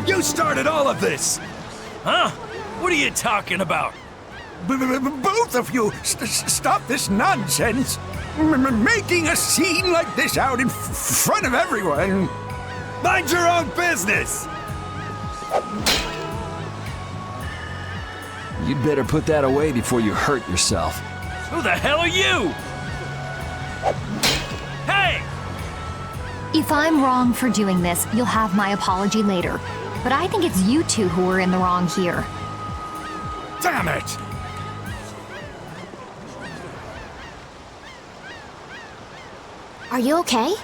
You started all of this! Huh? What are you talking about? Both of you, stop this nonsense! Making a scene like this out in front of everyone! Mind your own business! You'd better put that away before you hurt yourself. Who the hell are you? Hey! If I'm wrong for doing this, you'll have my apology later. But I think it's you two who are in the wrong here. Damn it! Are you okay?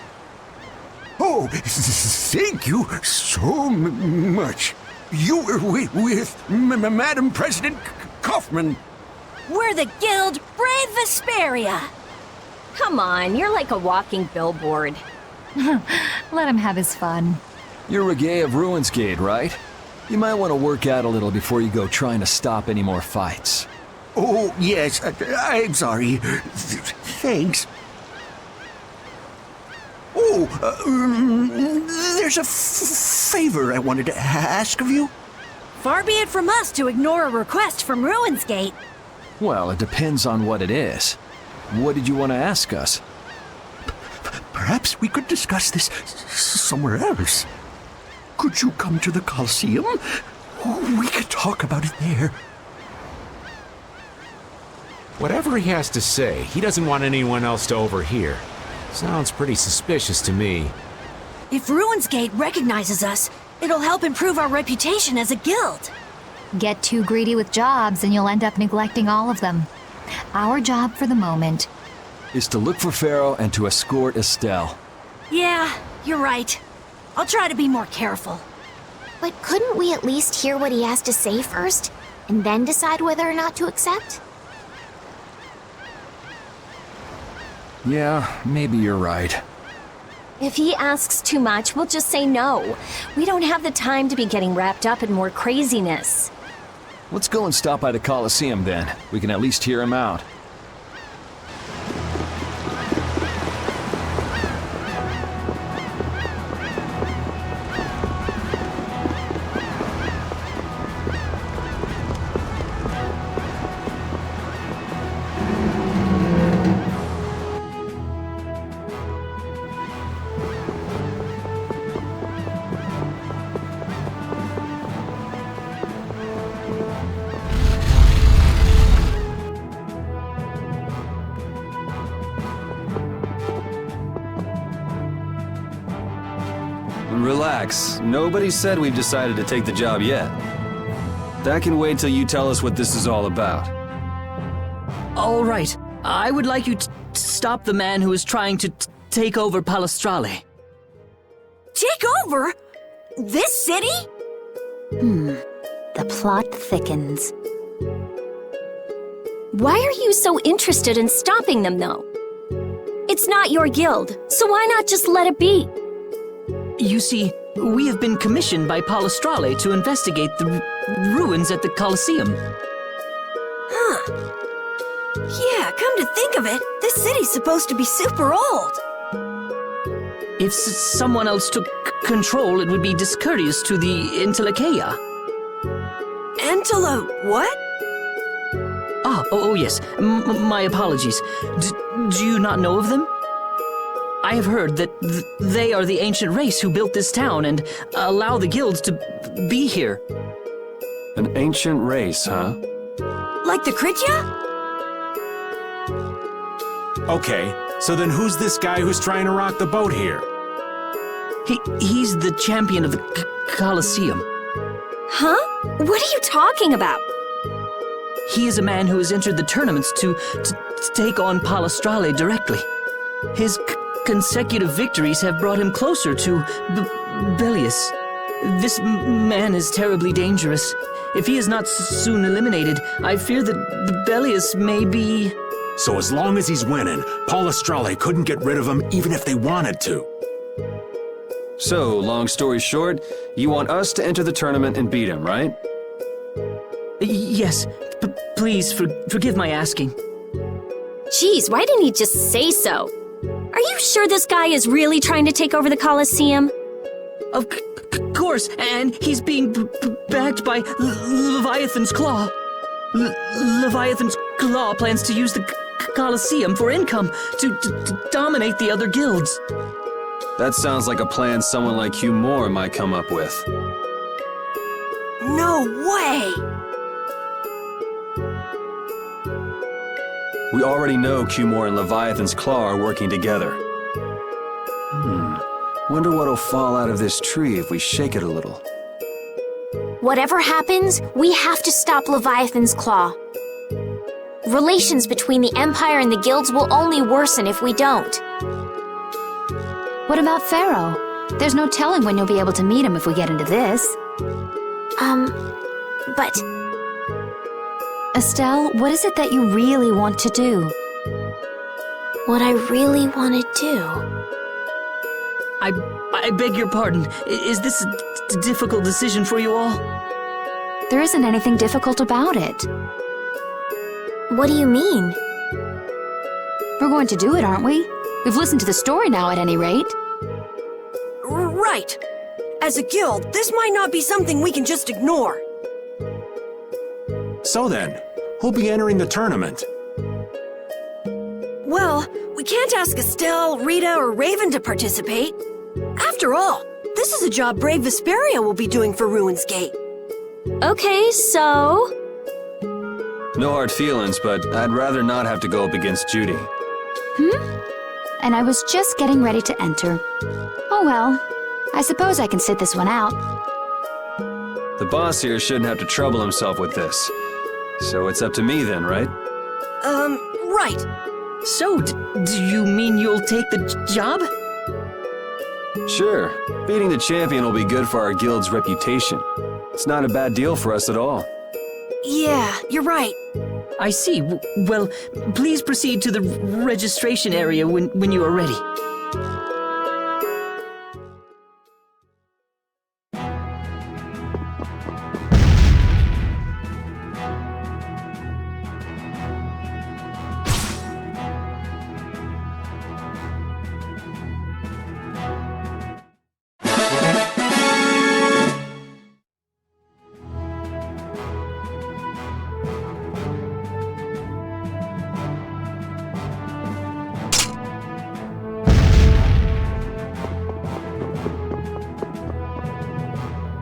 Oh, thank you so much. You were with Madam President Kaufman. We're the Guild Brave Vesperia! Come on, you're like a walking billboard. Let him have his fun. You're Reggae of Ruinsgate, right? You might want to work out a little before you go trying to stop any more fights. Oh, yes, I'm sorry. Thanks. Oh, there's a favor I wanted to ask of you. Far be it from us to ignore a request from Ruinsgate. Well, it depends on what it is. What did you want to ask us? Perhaps we could discuss this somewhere else. Could you come to the Coliseum? We could talk about it there. Whatever he has to say, he doesn't want anyone else to overhear. Sounds pretty suspicious to me. If Ruinsgate recognizes us, it'll help improve our reputation as a guild. Get too greedy with jobs and you'll end up neglecting all of them. Our job for the moment Is to look for Pharaoh and to escort Estelle. Yeah, you're right. I'll try to be more careful. But couldn't we at least hear what he has to say first, and then decide whether or not to accept? Yeah, maybe you're right. If he asks too much, we'll just say no. We don't have the time to be getting wrapped up in more craziness. Let's go and stop by the Coliseum then. We can at least hear him out. Relax. Nobody said we've decided to take the job yet. That can wait till you tell us what this is all about. All right. I would like you to stop the man who is trying to take over Palestrale. Take over? This city? The plot thickens. Why are you so interested in stopping them, though? It's not your guild, so why not just let it be? You see, we have been commissioned by Palestrale to investigate the ruins at the Coliseum. Huh. Yeah, come to think of it, this city's supposed to be super old. If someone else took control, it would be discourteous to the Intellikeia. What? Oh yes. My apologies. Do you not know of them? I have heard that they are the ancient race who built this town and allow the guilds to be here. An ancient race, huh? Like the Kritya? Okay, so then who's this guy who's trying to rock the boat here? He's the champion of the Coliseum. Huh? What are you talking about? He is a man who has entered the tournaments to take on Palestrale directly. His consecutive victories have brought him closer to Belius. This man is terribly dangerous. If he is not soon eliminated, I fear that Belius may be... So as long as he's winning, Palestrale couldn't get rid of him even if they wanted to. So, long story short, you want us to enter the tournament and beat him, right? Yes, please forgive my asking. Jeez, why didn't he just say so? Are you sure this guy is really trying to take over the Colosseum? Of course, and he's being backed by Leviathan's Claw. Leviathan's Claw plans to use the Colosseum for income to dominate the other guilds. That sounds like a plan someone like Hugh Moore might come up with. No way! We already know Hugh Moore and Leviathan's Claw are working together. Wonder what'll fall out of this tree if we shake it a little. Whatever happens, we have to stop Leviathan's Claw. Relations between the Empire and the guilds will only worsen if we don't. What about Pharaoh? There's no telling when you'll be able to meet him if we get into this. But Estelle, what is it that you really want to do? what I really want to do... I beg your pardon. Is this a difficult decision for you all? There isn't anything difficult about it. What do you mean? We're going to do it, aren't we? We've listened to the story now, at any rate. Right. As a guild, this might not be something we can just ignore. So then, who'll be entering the tournament? Well, we can't ask Estelle, Rita, or Raven to participate. After all, this is a job brave Vesperia will be doing for Ruins Gate. Okay, so... No hard feelings, but I'd rather not have to go up against Judy. And I was just getting ready to enter. Oh well, I suppose I can sit this one out. The boss here shouldn't have to trouble himself with this. So it's up to me then, right? Right. So, do you mean you'll take the job? Sure. Beating the champion will be good for our guild's reputation. It's not a bad deal for us at all. Yeah, you're right. I see. Well, please proceed to the registration area when you are ready.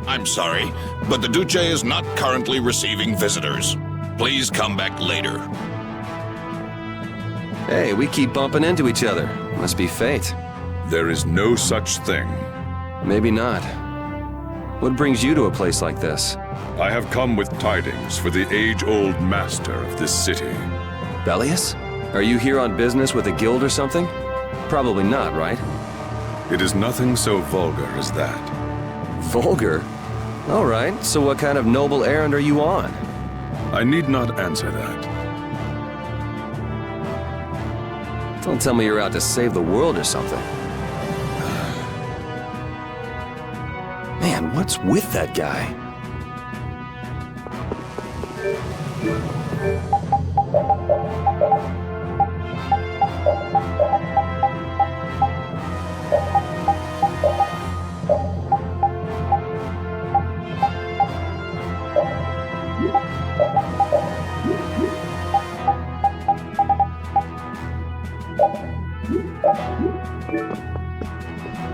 I'm sorry, but the Duce is not currently receiving visitors. Please come back later. Hey, we keep bumping into each other. Must be fate. There is no such thing. Maybe not. What brings you to a place like this? I have come with tidings for the age-old master of this city. Bellius? Are you here on business with a guild or something? Probably not, right? It is nothing so vulgar as that. Vulgar? All right, so what kind of noble errand are you on? I need not answer that. Don't tell me you're out to save the world or something. Man, what's with that guy?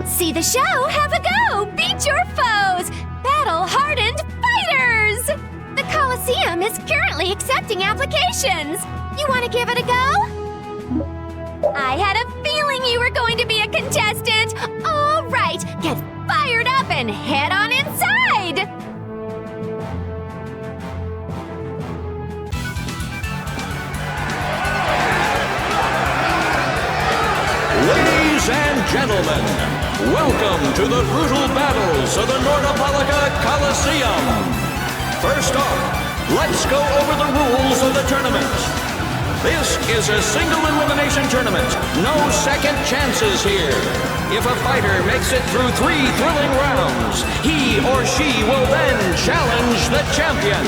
See the show, have a go! Beat your foes! Battle-hardened fighters! The Colosseum is currently accepting applications! You want to give it a go? I had a feeling you were going to be a contestant! All right, get fired up and head on inside! Ladies and gentlemen, welcome to the brutal battles of the Nordopolica Coliseum. First off, let's go over the rules of the tournament. This is a single elimination tournament. No second chances here. If a fighter makes it through 3 thrilling rounds, he or she will then challenge the champion.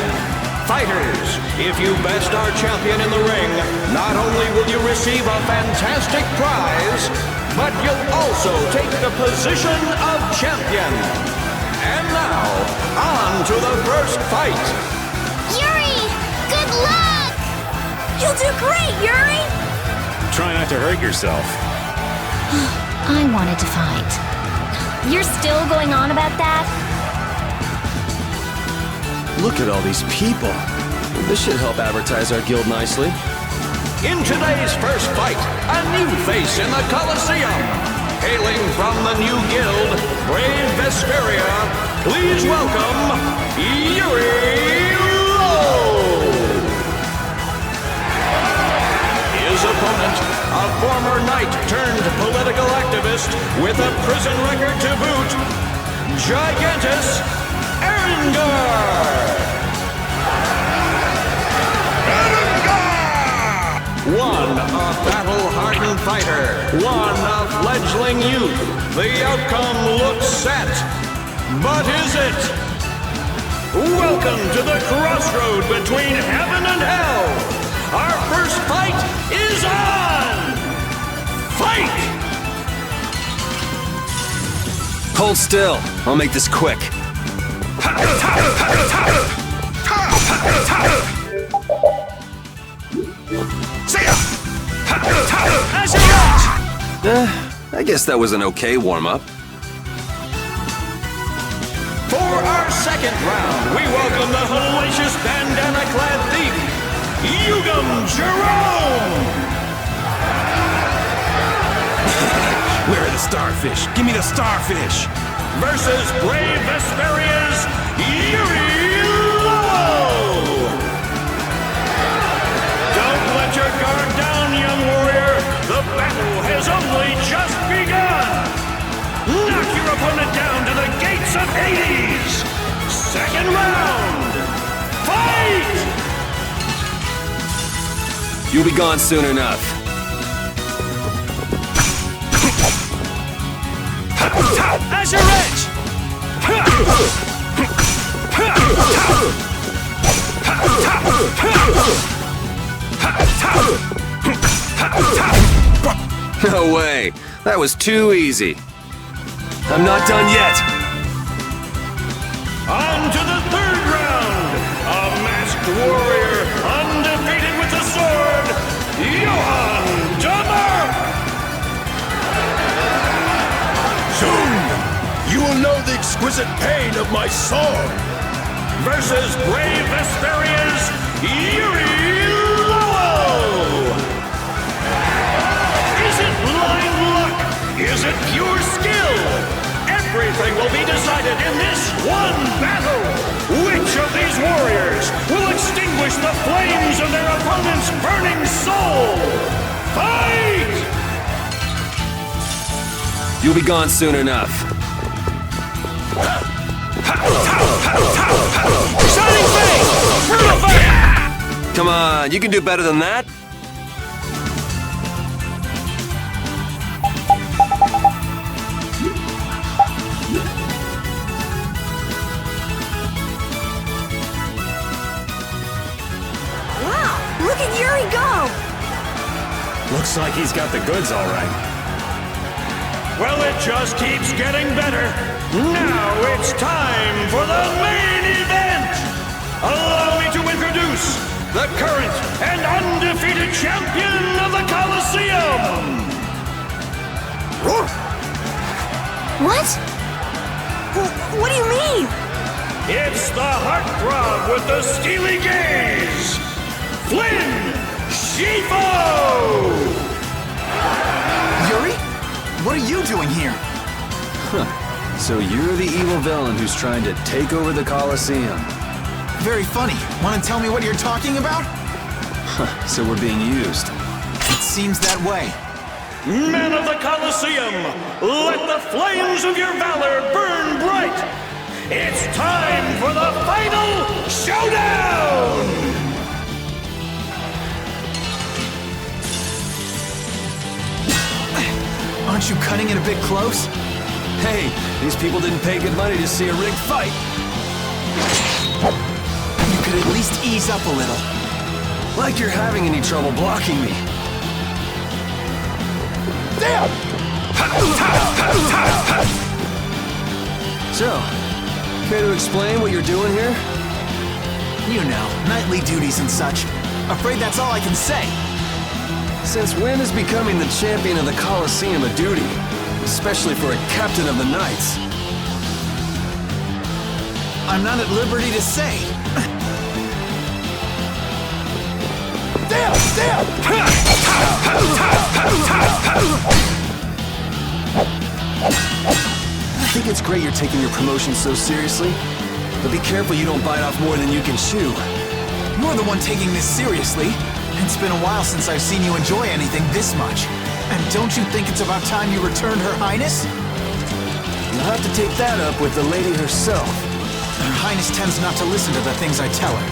Fighters, if you best our champion in the ring, not only will you receive a fantastic prize, but you'll also take the position of champion. And now, on to the first fight. Yuri, good luck! You'll do great, Yuri! Try not to hurt yourself. I wanted to fight. You're still going on about that? Look at all these people. This should help advertise our guild nicely. In today's first fight, a new face in the Coliseum. Hailing from the new guild, Brave Vesperia, please welcome Yuri Lowe. His opponent, a former knight turned political activist with a prison record to boot, Gigantus Erengor. One a battle-hardened fighter, one a fledgling youth. The outcome looks set, but is it? Welcome to the crossroad between heaven and hell. Our first fight is on! Fight! Hold still. I'll make this quick. I guess that was an okay warm-up. For our second round, we welcome the hellacious bandana-clad thief, Yugam Jerome! Where are the starfish? Give me the starfish! Versus Brave Vesperia's Yuri Lowe! Don't let your guard down, young warrior! The battle has only just begun! Knock your opponent down to the gates of Hades! Second round! Fight! You'll be gone soon enough. As your edge! No way. That was too easy. I'm not done yet. On to the third round! A masked warrior, undefeated with the sword, Johan Damar! Soon, you will know the exquisite pain of my sword! Versus Brave Vesperia's Yuri Lowe! Is it blind luck? Is it pure skill? Everything will be decided in this one battle! Which of these warriors will extinguish the flames of their opponent's burning soul? Fight! You'll be gone soon enough. Shining face! Brutal fight! Come on, you can do better than that. Wow, look at Yuri go! Looks like he's got the goods all right. Well, it just keeps getting better. Now it's time for the main event! Allow me to introduce the current and undefeated champion of the Coliseum! What? What do you mean? It's the heartthrob with the steely gaze! Flynn Shifo! Yuri? What are you doing here? So you're the evil villain who's trying to take over the Coliseum. Very funny. Want to tell me what you're talking about? So we're being used. It seems that way. Men of the Coliseum, let the flames of your valor burn bright! It's time for the final showdown! Aren't you cutting it a bit close? Hey, these people didn't pay good money to see a rigged fight. You could at least ease up a little. Like you're having any trouble blocking me. Damn! So, care to explain what you're doing here? You know, nightly duties and such. Afraid that's all I can say. Since when is becoming the champion of the Colosseum a duty? Especially for a captain of the Knights. I'm not at liberty to say. Damn! Damn! I think it's great you're taking your promotion so seriously, but be careful you don't bite off more than you can chew. You're the one taking this seriously. It's been a while since I've seen you enjoy anything this much. And don't you think it's about time you returned Her Highness? You'll have to take that up with the lady herself. Her Highness tends not to listen to the things I tell her.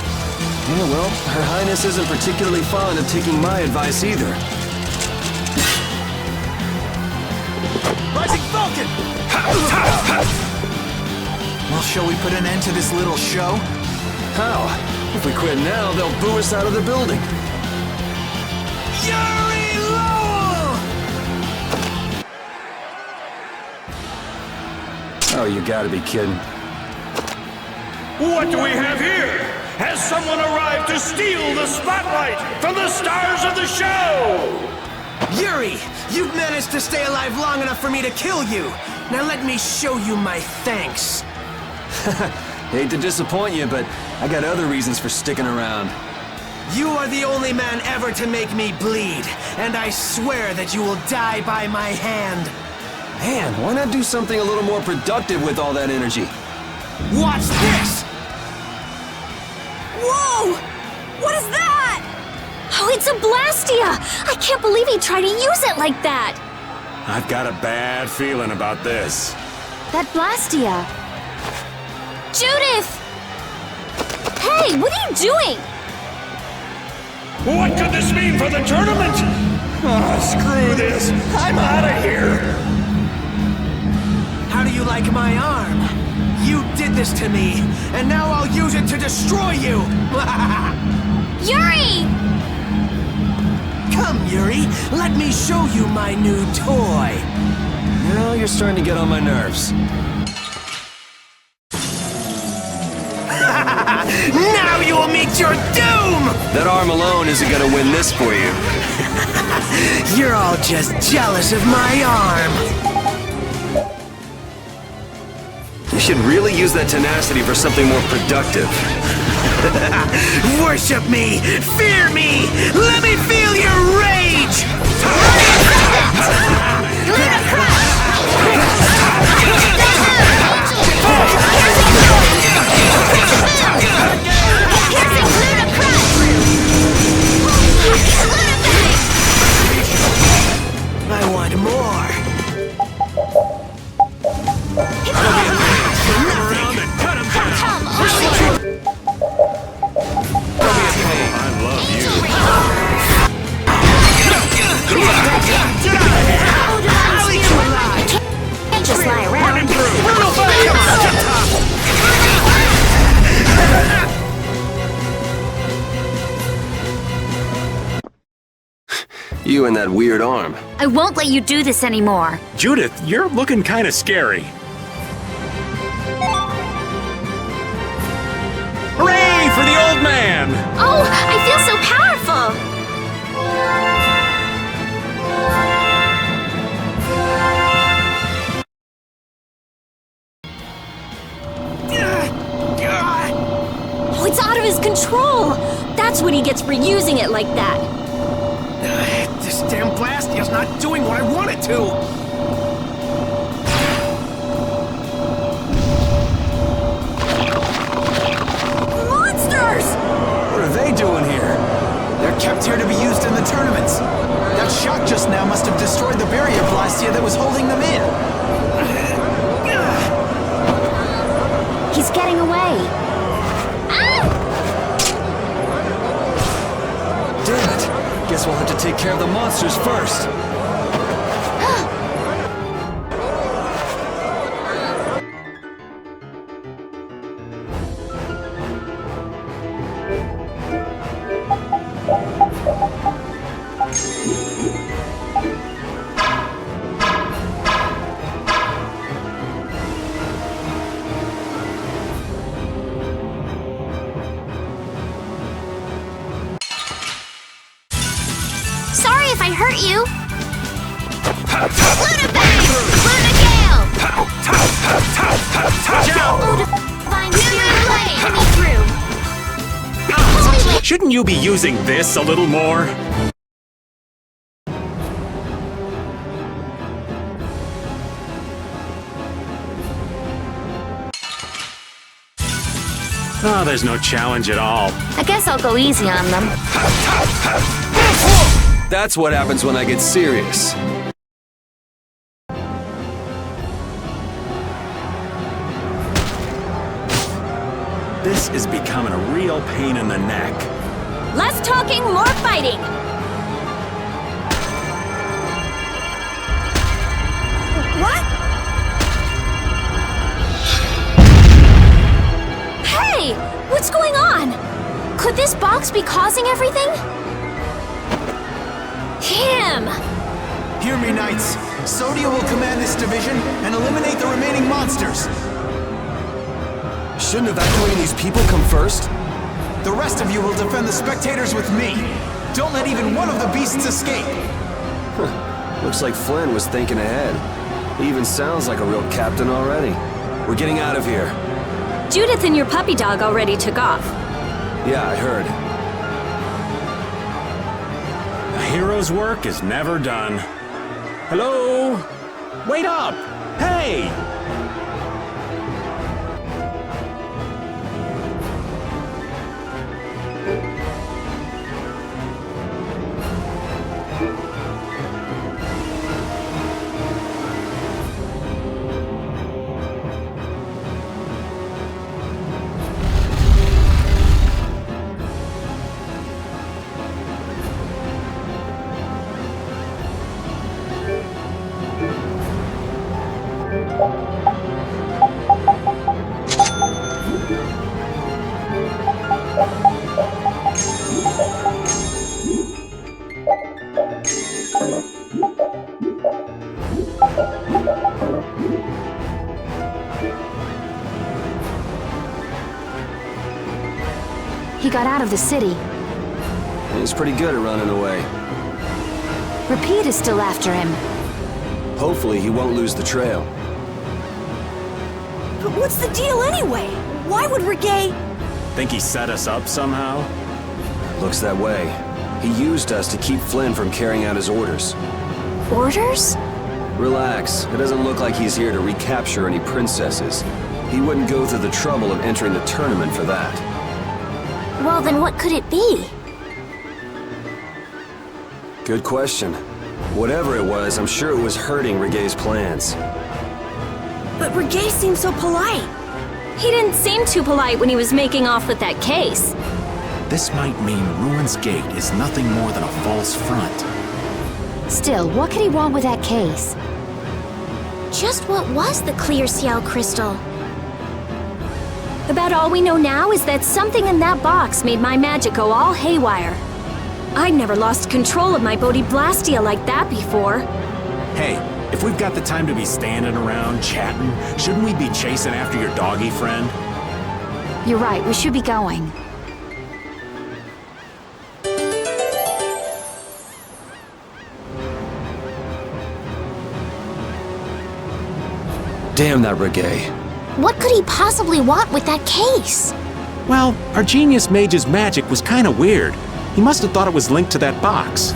Yeah, well, Her Highness isn't particularly fond of taking my advice either. Rising Falcon! Well, shall we put an end to this little show? How? If we quit now, they'll boo us out of the building. Yuri Lowell! Oh, you gotta be kidding. What do we have here? Has someone arrived to steal the spotlight from the stars of the show? Yuri, you've managed to stay alive long enough for me to kill you. Now let me show you my thanks. Hate to disappoint you, but I got other reasons for sticking around. You are the only man ever to make me bleed, and I swear that you will die by my hand. Man, why not do something a little more productive with all that energy? Watch this! Whoa! What is that? Oh, it's a Blastia! I can't believe he tried to use it like that! I've got a bad feeling about this. That Blastia... Judith! Hey, what are you doing? What could this mean for the tournament? Oh, screw this. I'm out of here. How do you like my arm? You did this to me, and now I'll use it to destroy you! Yuri! Come, Yuri, let me show you my new toy. Now you're starting to get on my nerves. Now you will meet your doom! That arm alone isn't gonna win this for you. You're all just jealous of my arm. You should really use that tenacity for something more productive. Worship me! Fear me! Let me feel your rage! I want more! Just lie around. You and that weird arm. I won't let you do this anymore. Judith, you're looking kind of scary. Hooray for the old man! Oh, I feel so powerful! Oh, it's out of his control! That's what he gets for using it like that. This damn Blastia's not doing what I want it to! Monsters! What are they doing here? They're kept here to be used in the tournaments. That shock just now must have destroyed the barrier Blastia that was holding them in. He's getting away. Damn it! Guess we'll have to take care of the monsters first. hurt you. Lunafang! Lunagale! Ludivine Spirit Blade! Get me through. Shouldn't you be using this a little more? Oh, there's no challenge at all. I guess I'll go easy on them. That's what happens when I get serious. This is becoming a real pain in the neck. Less talking, more fighting! What? Hey! What's going on? Could this box be causing everything? Him! Hear me, Knights. Sodia will command this division and eliminate the remaining monsters. Shouldn't evacuating these people come first? The rest of you will defend the spectators with me. Don't let even one of the beasts escape. Looks like Flynn was thinking ahead. He even sounds like a real captain already. We're getting out of here. Judith and your puppy dog already took off. Yeah, I heard. A hero's work is never done. Hello? Wait up! Hey! He got out of the city. He's pretty good at running away. Repeat is still after him. Hopefully he won't lose the trail. But what's the deal anyway? Why would Reggae... Think he set us up somehow? Looks that way. He used us to keep Flynn from carrying out his orders. Orders? Relax. It doesn't look like he's here to recapture any princesses. He wouldn't go through the trouble of entering the tournament for that. Well, then what could it be? Good question. Whatever it was, I'm sure it was hurting Reggae's plans. But Reggae seemed so polite. He didn't seem too polite when he was making off with that case. This might mean Ruin's Gate is nothing more than a false front. Still, what could he want with that case? Just what was the clear Ciel crystal? About all we know now is that something in that box made my magic go all haywire. I'd never lost control of my Bodhi-Blastia like that before. Hey, if we've got the time to be standing around, chatting, shouldn't we be chasing after your doggy friend? You're right, we should be going. Damn that Reggae. What could he possibly want with that case? Well, our genius mage's magic was kind of weird. He must have thought it was linked to that box.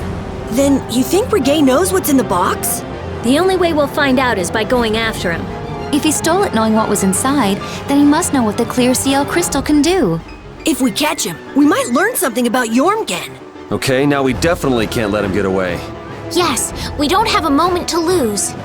Then you think Reggae knows what's in the box? The only way we'll find out is by going after him. If he stole it knowing what was inside, then he must know what the clear Ciel crystal can do. If we catch him, we might learn something about Jormungand. Okay, now we definitely can't let him get away. Yes, we don't have a moment to lose.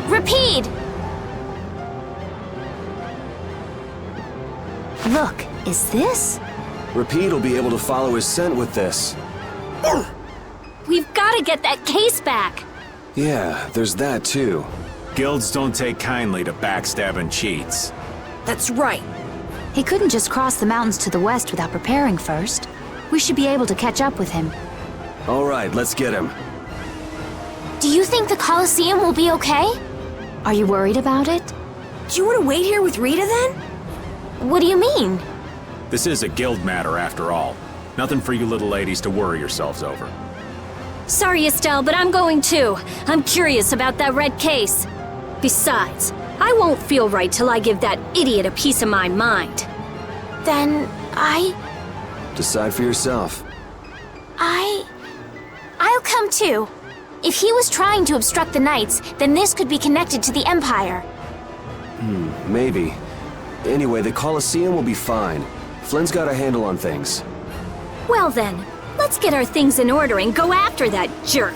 Repeat! Look, is this? Repeat will be able to follow his scent with this. We've got to get that case back. Yeah, there's that too. Guilds don't take kindly to backstabbing cheats. That's right. He couldn't just cross the mountains to the west without preparing first. We should be able to catch up with him. All right, let's get him. Do you think the Colosseum will be okay? Are you worried about it? Do you want to wait here with Rita then? What do you mean? This is a guild matter after all. Nothing for you little ladies to worry yourselves over. Sorry, Estelle, but I'm going too. I'm curious about that red case. Besides, I won't feel right till I give that idiot a piece of my mind. Then Decide for yourself. I'll come too. If he was trying to obstruct the Knights, then this could be connected to the Empire. Maybe. Anyway, the Colosseum will be fine. Flynn's got a handle on things. Well then, let's get our things in order and go after that jerk.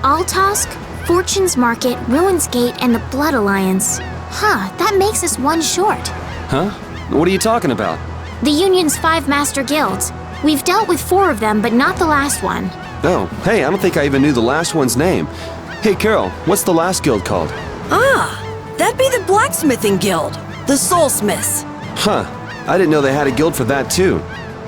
Altosk, Fortune's Market, Ruins Gate, and the Blood Alliance. Huh, that makes us one short. Huh? What are you talking about? The Union's 5 master guilds. We've dealt with 4 of them, but not the last one. Oh, hey, I don't think I even knew the last one's name. Hey, Carol, what's the last guild called? Ah, that'd be the Blacksmithing Guild. The Soulsmiths. Huh. I didn't know they had a guild for that, too.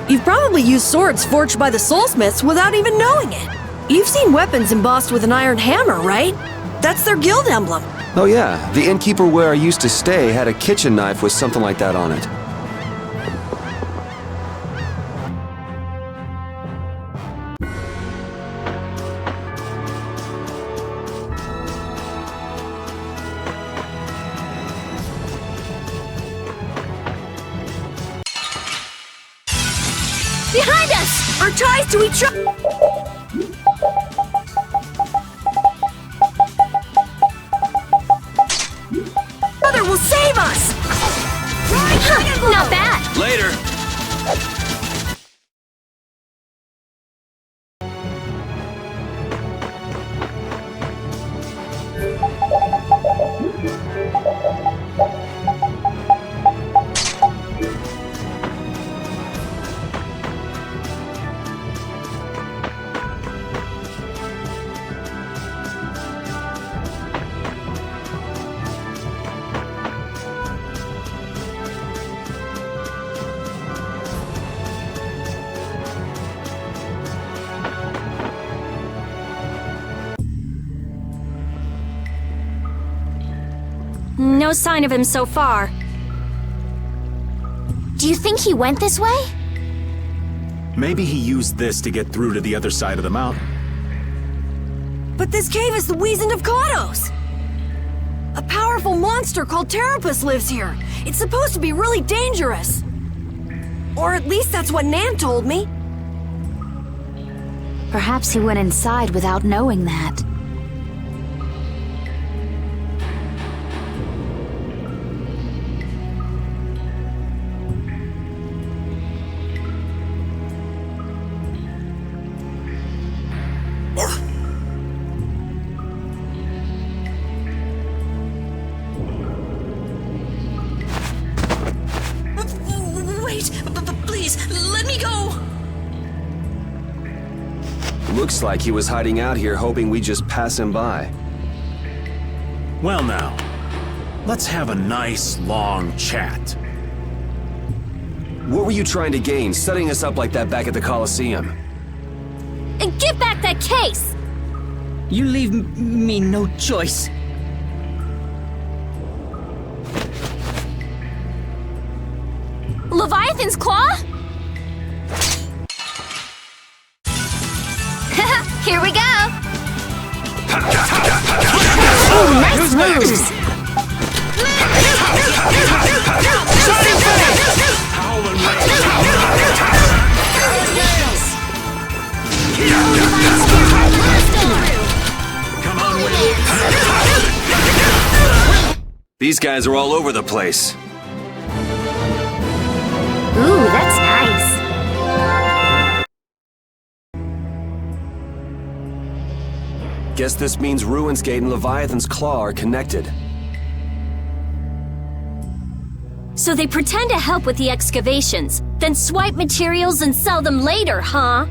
You've probably used swords forged by the Soulsmiths without even knowing it. You've seen weapons embossed with an iron hammer, right? That's their guild emblem. Oh yeah, the innkeeper where I used to stay had a kitchen knife with something like that on it. Behind us! Our ties to each other! Will save us! Not bad! Later! No sign of him so far. Do you think he went this way? Maybe he used this to get through to the other side of the mountain. But this cave is the Wizened of Kodos! A powerful monster called Terapus lives here. It's supposed to be really dangerous. Or at least that's what Nan told me. Perhaps he went inside without knowing that. Looks like he was hiding out here hoping we'd just pass him by. Well now, let's have a nice, long chat. What were you trying to gain, setting us up like that back at the Colosseum? And give back that case! You leave me no choice. Leviathan's Claw? Here we go! Oh, nice moves! These guys are all over the place. Ooh, that's nice. Guess this means Ruins Gate and Leviathan's Claw are connected. So they pretend to help with the excavations, then swipe materials and sell them later, huh?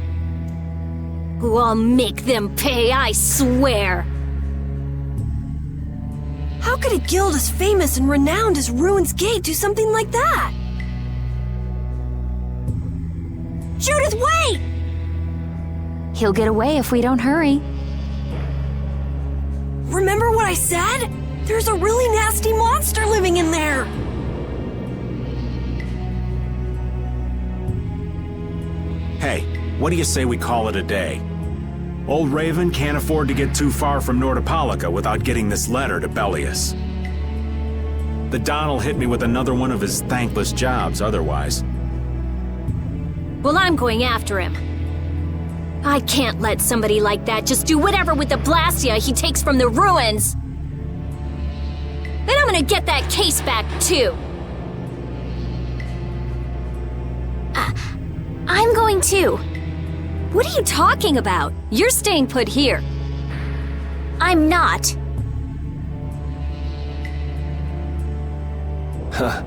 Oh, I'll make them pay, I swear! How could a guild as famous and renowned as Ruin's Gate do something like that? Judith, wait! He'll get away if we don't hurry. Remember what I said? There's a really nasty monster living in there! Hey, what do you say we call it a day? Old Raven can't afford to get too far from Nordopolica without getting this letter to Bellius. The Don'll hit me with another one of his thankless jobs otherwise. Well, I'm going after him. I can't let somebody like that just do whatever with the Blastia he takes from the ruins. And I'm gonna get that case back, too. I'm going too. What are you talking about? You're staying put here. I'm not. Huh.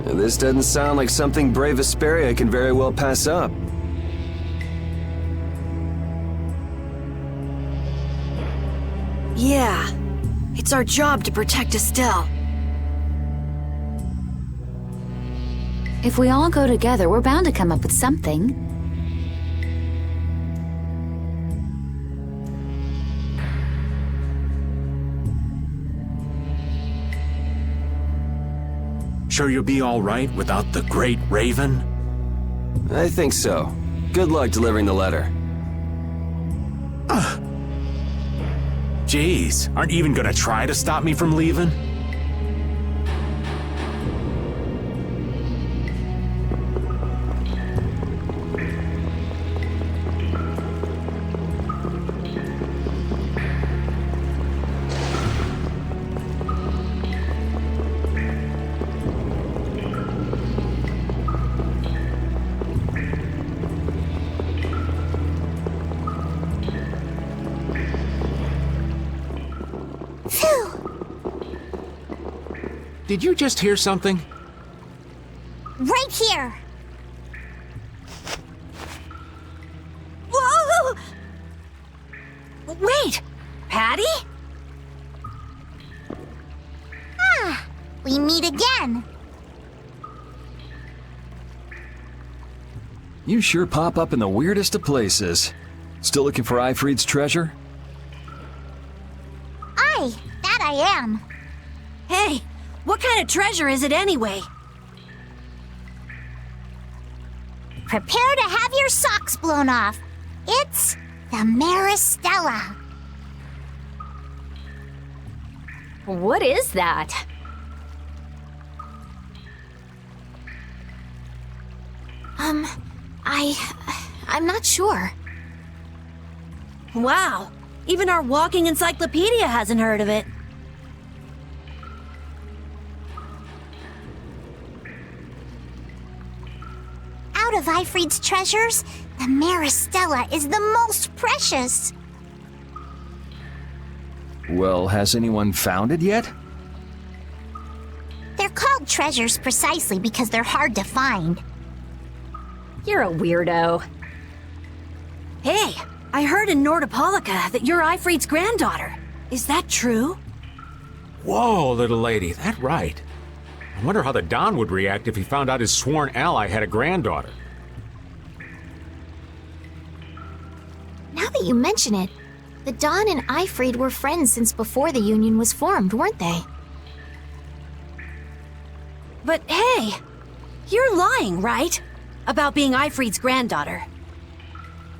This doesn't sound like something brave Vesperia can very well pass up. Yeah. It's our job to protect Estelle. If we all go together, we're bound to come up with something. Sure you'll be all right without the Great Raven? I think so. Good luck delivering the letter. Jeez, aren't you even gonna try to stop me from leaving? Did you just hear something? Right here! Whoa! Wait! Patty? Ah! We meet again! You sure pop up in the weirdest of places. Still looking for Ifrid's treasure? Aye, that I am. Hey, what kind of treasure is it anyway? Prepare to have your socks blown off. It's the Maristella. What is that? I'm not sure. Wow, even our walking encyclopedia hasn't heard of it. Out of Ifrid's treasures, the Maristella is the most precious. Well, has anyone found it yet? They're called treasures precisely because they're hard to find. You're a weirdo. Hey, I heard in Nordopolica that you're Ifrid's granddaughter. Is that true? Whoa, little lady, that right. I wonder how the Don would react if he found out his sworn ally had a granddaughter. Now that you mention it, the Don and Ifrid were friends since before the Union was formed, weren't they? But hey, you're lying, right? About being Ifrid's granddaughter.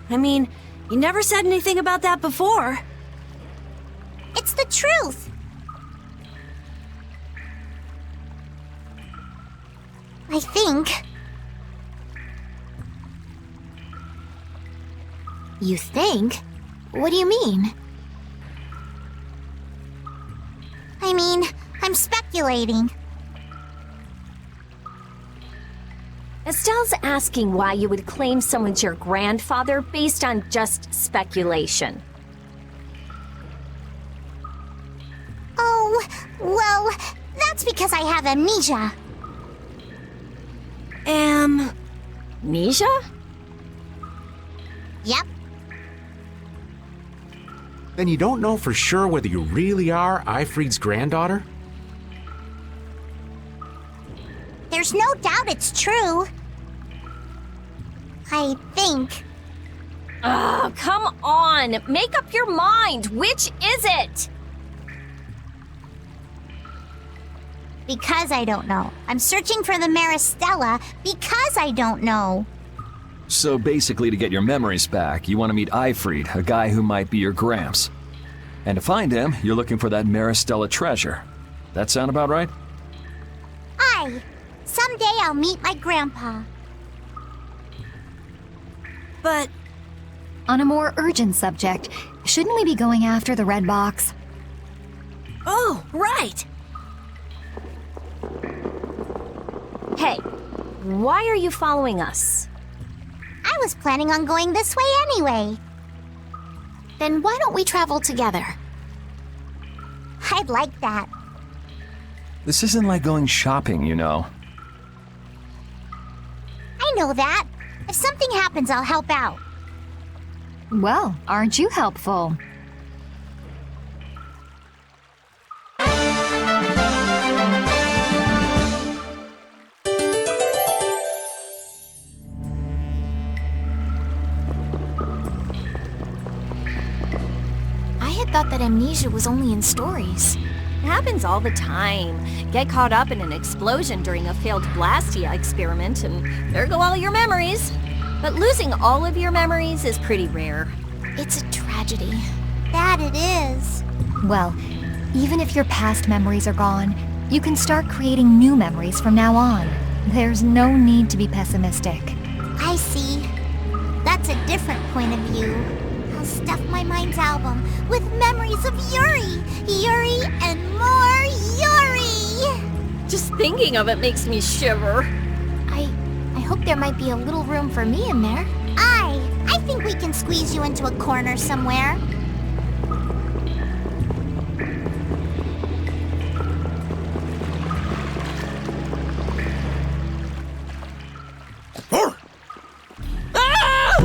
I mean, you never said anything about that before. It's the truth. I think. You think? What do you mean? I mean, I'm speculating. Estelle's asking why you would claim someone's your grandfather based on just speculation. Oh, well, that's because I have amnesia. Amnesia? Yep. Then you don't know for sure whether you really are Ifried's granddaughter? There's no doubt it's true. I think. Oh, come on! Make up your mind! Which is it? Because I don't know. I'm searching for the Maristella because I don't know. So basically, to get your memories back, you want to meet Ifried, a guy who might be your gramps. And to find him, you're looking for that Maristella treasure. That sound about right? Aye. Someday I'll meet my grandpa. But on a more urgent subject, shouldn't we be going after the red box? Oh, right! Hey, why are you following us? I was planning on going this way anyway. Then why don't we travel together? I'd like that. This isn't like going shopping, you know. I know that. If something happens, I'll help out. Well, aren't you helpful? I had thought that amnesia was only in stories. It happens all the time. Get caught up in an explosion during a failed Blastia experiment, and there go all your memories. But losing all of your memories is pretty rare. It's a tragedy. That it is. Well, even if your past memories are gone, you can start creating new memories from now on. There's no need to be pessimistic. I see. That's a different point of view. I'll stuff my mind's album with memories of Yuri. Yuri and more Yuri! Just thinking of it makes me shiver. I hope there might be a little room for me in there. I think we can squeeze you into a corner somewhere. Ah!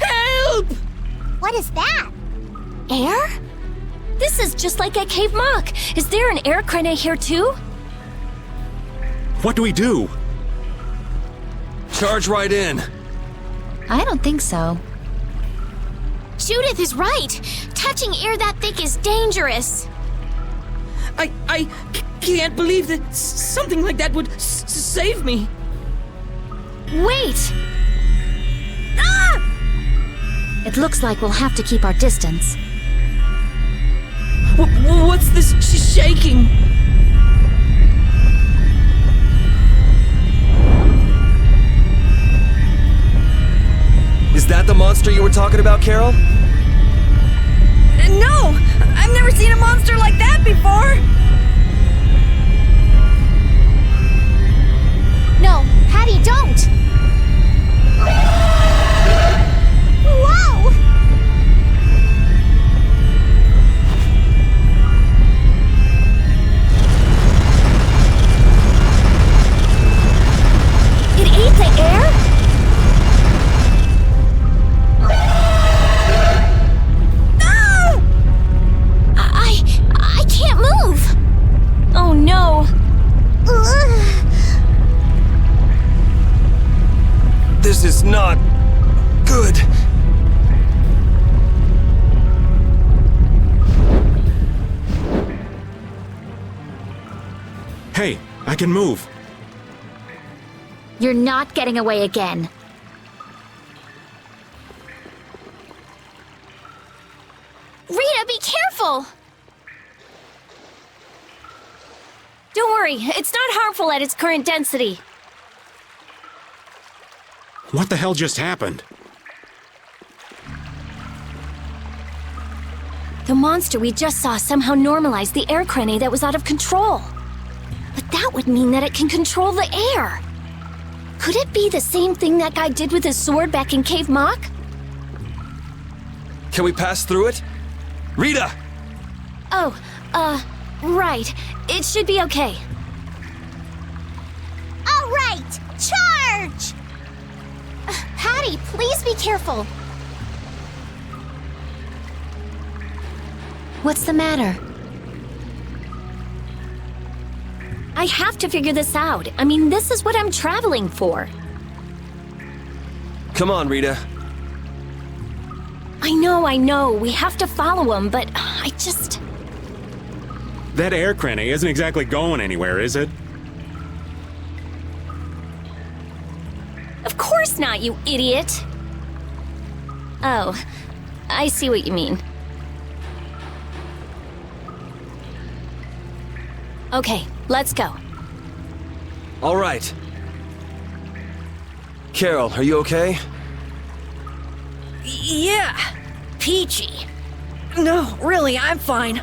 Help! What is that? Air? This is just like at Cave Mock. Is there an air crane here too? What do we do? Charge right in. I don't think so. Judith is right. Touching air that thick is dangerous. I can't believe that something like that would save me. Wait! Ah! It looks like we'll have to keep our distance. What's this shaking? Is that the monster you were talking about, Carol? No! I've never seen a monster like that before! No, Hattie, don't! Whoa! It ate the air? I can't move! Oh no! This is not good. Hey, I can move. You're not getting away again. Rita, be careful! Don't worry, it's not harmful at its current density. What the hell just happened? The monster we just saw somehow normalized the air crane that was out of control. But that would mean that it can control the air. Could it be the same thing that guy did with his sword back in Cave Mock? Can we pass through it? Rita! Oh, right. It should be okay. All right, charge! Hattie, please be careful. What's the matter? I have to figure this out. I mean, this is what I'm traveling for. Come on, Rita. I know. We have to follow him, but I just... That air crenny isn't exactly going anywhere, is it? Of course not, you idiot! Oh, I see what you mean. Okay, let's go. All right. Carol, are you okay? Yeah, peachy. No, really, I'm fine.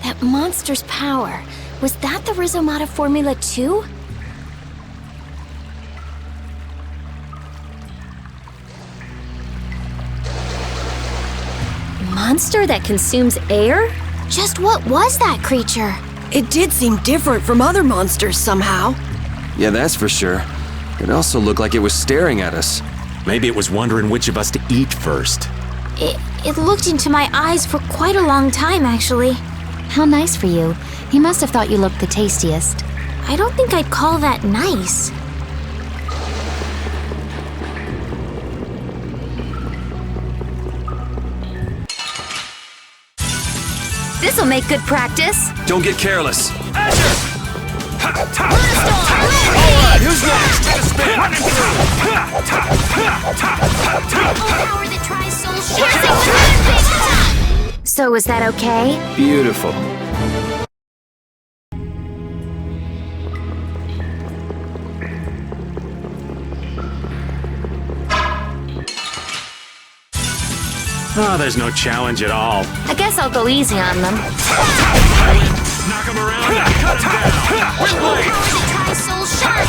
That monster's power. Was that the Rhizomata Formula 2? Monster that consumes air? Just what was that creature? It did seem different from other monsters somehow. Yeah, that's for sure. It also looked like it was staring at us. Maybe it was wondering which of us to eat first. It looked into my eyes for quite a long time, actually. How nice for you. He must have thought you looked the tastiest. I don't think I'd call that nice. This'll make good practice. Don't get careless. Alright, who's next? Power that tries soul sharing. So is that okay? Beautiful. Oh, there's no challenge at all. I guess I'll go easy on them. Knock him around and cut him down. Windblade! Soul sharing.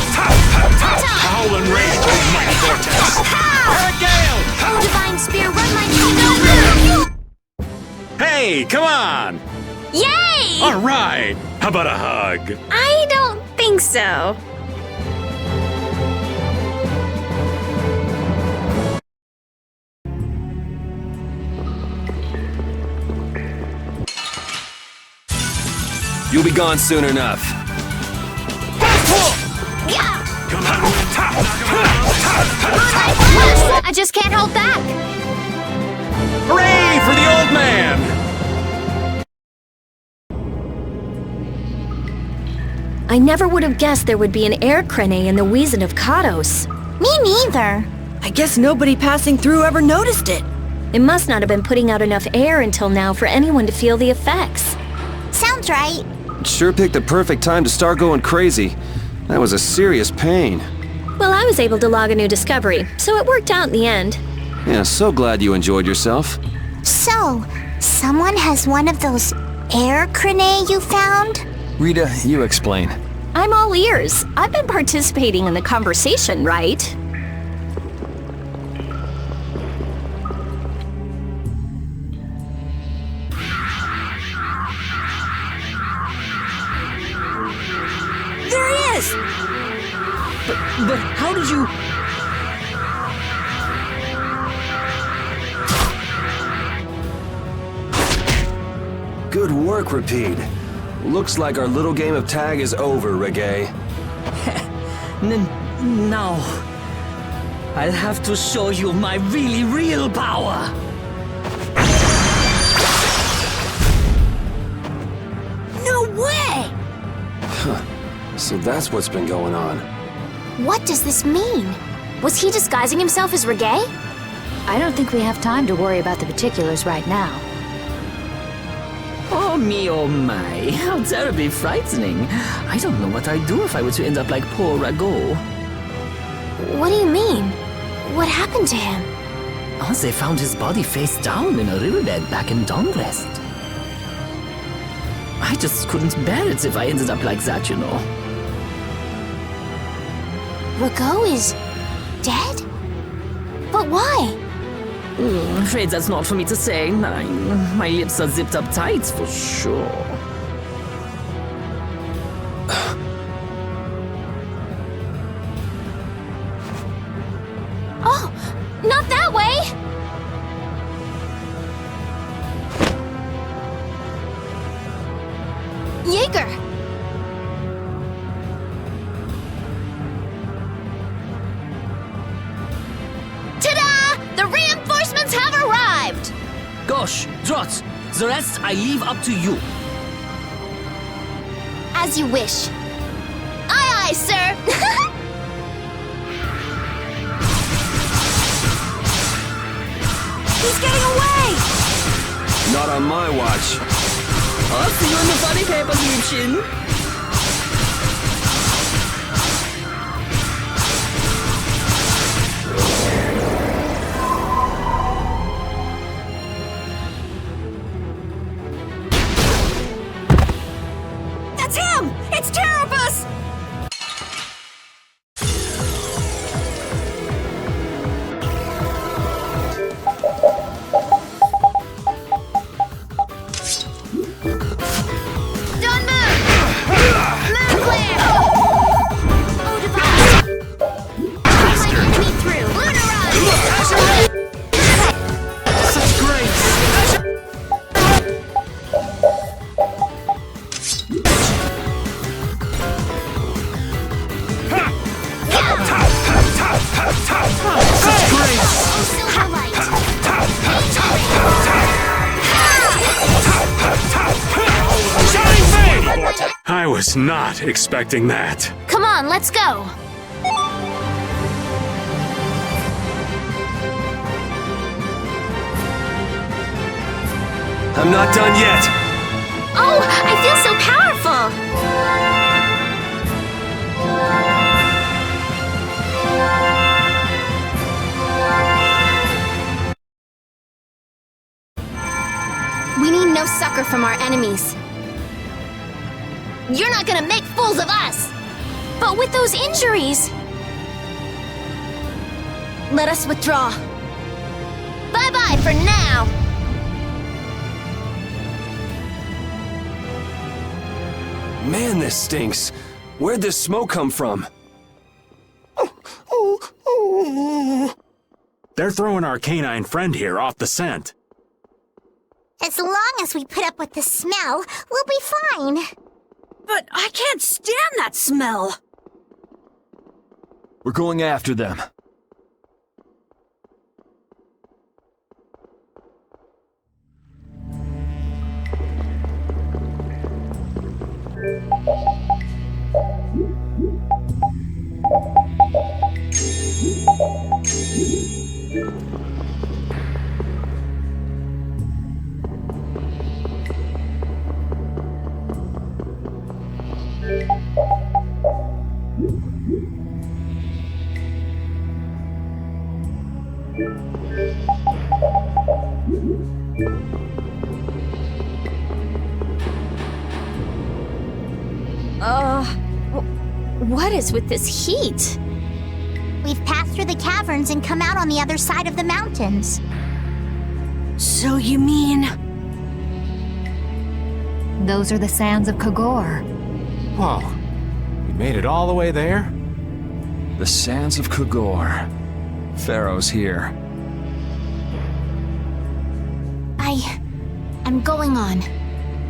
Howling rage with mighty vortex. Hurricane! Oh, divine spear, run my feet. Hey, come on! Yay! All right. How about a hug? I don't think so. You'll be gone soon enough. Come on, I just can't hold back. hooray for the old man! I never would have guessed there would be an air crane in the Weezin of Kados. Me neither. I guess nobody passing through ever noticed it. It must not have been putting out enough air until now for anyone to feel the effects. Sounds right. Sure picked the perfect time to start going crazy. That was a serious pain. Well, I was able to log a new discovery, so it worked out in the end. Yeah, so glad you enjoyed yourself. So, someone has one of those air crane you found? Rita, you explain. I'm all ears. I've been participating in the conversation, right? There he is! But how did you... Good work, Rapide. Looks like our little game of tag is over, Reggae. Now... I'll have to show you my really real power! No way! So that's what's been going on. What does this mean? Was he disguising himself as Reggae? I don't think we have time to worry about the particulars right now. Oh me, oh my, how terribly frightening. I don't know what I'd do if I were to end up like poor Rago. What do you mean? What happened to him? Oh, they found his body face down in a riverbed back in Dawnrest. I just couldn't bear it if I ended up like that, you know. Rago is dead? But why? I'm afraid that's not for me to say. My lips are zipped up tight, for sure. The reinforcements have arrived! Gosh, Trot, the rest I leave up to you. As you wish. Aye, aye, sir! He's getting away! Not on my watch. I'll see you in the funny papers, Liebchen. That's him! It's Terrapus! Don't move! Move clear! Oh, device! Push my enemy through! Lunar run! Such grace! Such grace! Silver light! I was not expecting that. Come on, let's go. I'm not done yet. Oh, I feel so powerful. We need no succor from our enemies. You're not gonna make fools of us! But with those injuries... Let us withdraw. Bye-bye for now! Man, this stinks. Where'd this smoke come from? They're throwing our canine friend here off the scent. As long as we put up with the smell, we'll be fine. But I can't stand that smell. We're going after them. What is with this heat? We've passed through the caverns and come out on the other side of the mountains. So you mean... Those are the sands of Kogor. Whoa. We made it all the way there? The sands of Kogor. Pharaoh's here. I'm going on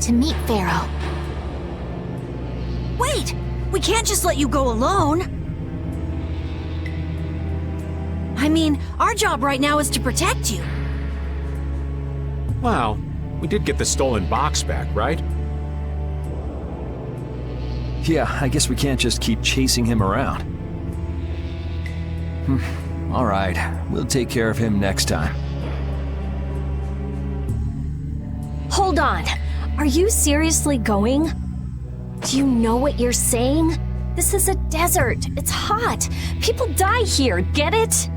to meet Pharaoh. Wait! We can't just let you go alone! I mean, our job right now is to protect you. Well, we did get the stolen box back, right? Yeah, I guess we can't just keep chasing him around. All right, we'll take care of him next time. Hold on. Are you seriously going? Do you know what you're saying? This is a desert. It's hot. People die here, get it?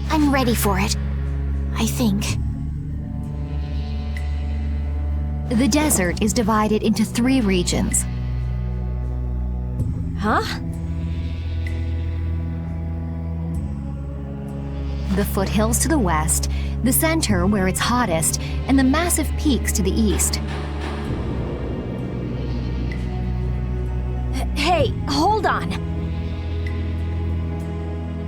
I'm ready for it. I think. The desert is divided into 3 regions. Huh? The foothills to the west, the center where it's hottest, and the massive peaks to the east. Hey, hold on.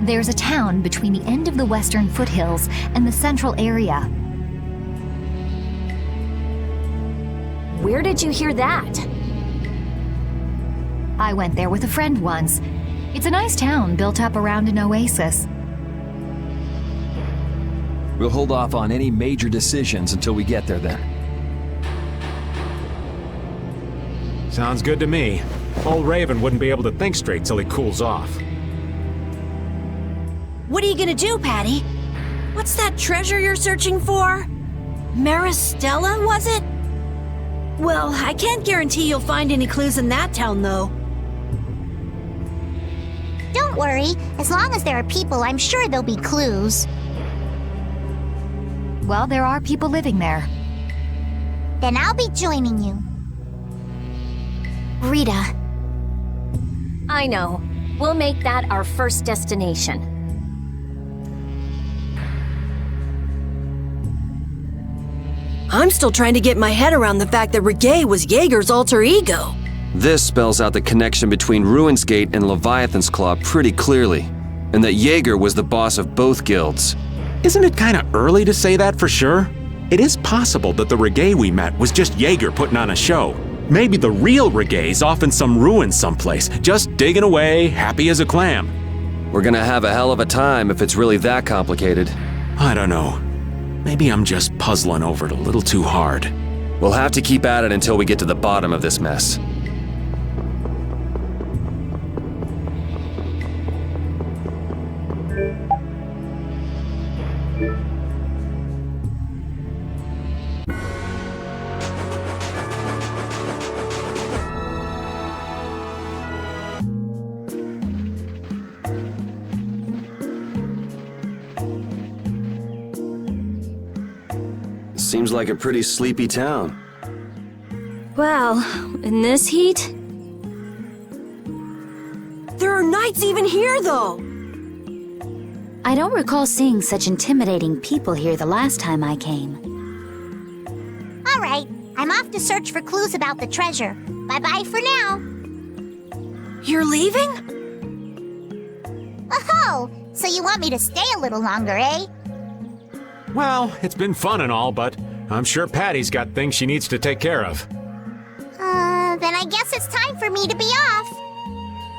There's a town between the end of the western foothills and the central area. Where did you hear that? I went there with a friend once. It's a nice town built up around an oasis. We'll hold off on any major decisions until we get there then. Sounds good to me. Old Raven wouldn't be able to think straight till he cools off. What are you gonna do, Patty? What's that treasure you're searching for? Maristella, was it? Well, I can't guarantee you'll find any clues in that town, though. Don't worry. As long as there are people, I'm sure there'll be clues. Well, there are people living there. Then I'll be joining you. Rita, I know. We'll make that our first destination. I'm still trying to get my head around the fact that Reggae was Jaeger's alter ego. This spells out the connection between Ruins Gate and Leviathan's Claw pretty clearly, and that Jaeger was the boss of both guilds. Isn't it kinda early to say that for sure? It is possible that the Reggae we met was just Jaeger putting on a show. Maybe the real Reggae's off in some ruins someplace, just digging away, happy as a clam. We're gonna have a hell of a time if it's really that complicated. I don't know. Maybe I'm just puzzling over it a little too hard. We'll have to keep at it until we get to the bottom of this mess. Seems like a pretty sleepy town. Well, in this heat? There are knights even here, though! I don't recall seeing such intimidating people here the last time I came. All right, I'm off to search for clues about the treasure. Bye-bye for now. You're leaving? Oh, so you want me to stay a little longer, eh? Well, it's been fun and all, but I'm sure Patty's got things she needs to take care of. Then I guess it's time for me to be off.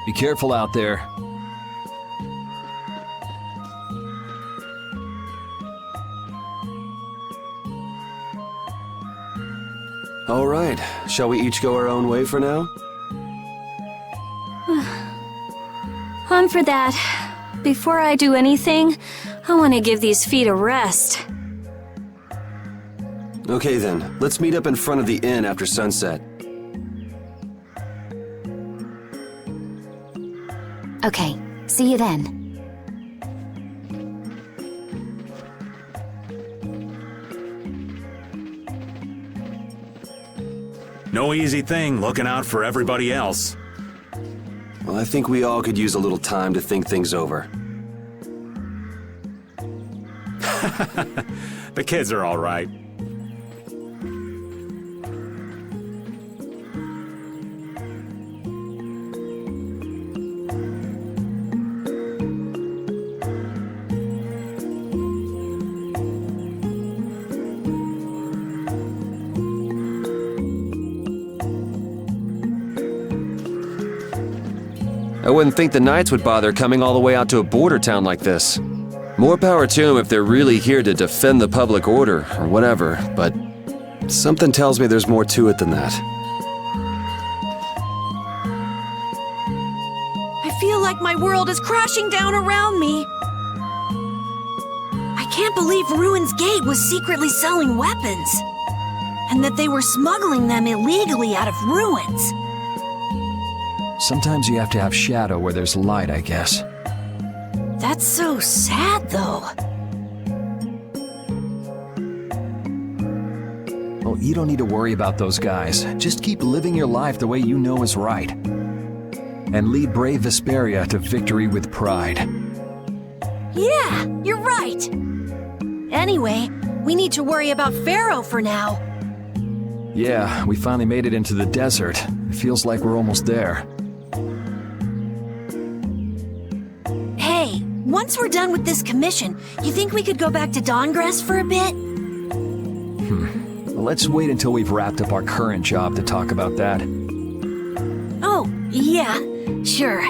Be careful out there. All right, shall we each go our own way for now? On for that. Before I do anything, I want to give these feet a rest. Okay then, let's meet up in front of the inn after sunset. Okay, see you then. No easy thing looking out for everybody else. Well, I think we all could use a little time to think things over. The kids are all right. I wouldn't think the Knights would bother coming all the way out to a border town like this. More power to them if they're really here to defend the public order, or whatever, but something tells me there's more to it than that. I feel like my world is crashing down around me. I can't believe Ruins Gate was secretly selling weapons. And that they were smuggling them illegally out of ruins. Sometimes you have to have shadow where there's light, I guess. That's so sad, though. Well, you don't need to worry about those guys. Just keep living your life the way you know is right. And lead brave Vesperia to victory with pride. Yeah, you're right. Anyway, we need to worry about Pharaoh for now. Yeah, we finally made it into the desert. It feels like we're almost there. Hey, once we're done with this commission, you think we could go back to Dawngrass for a bit? Let's wait until we've wrapped up our current job to talk about that. Oh, yeah, sure.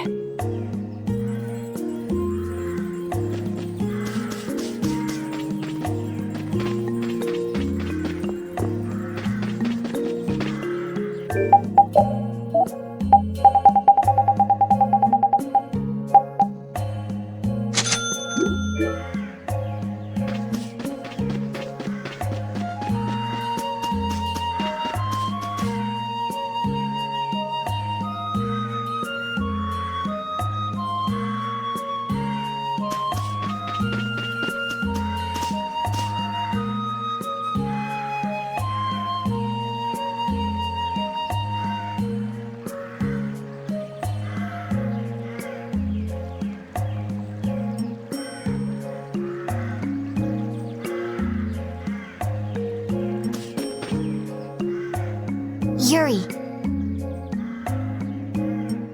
Yuri,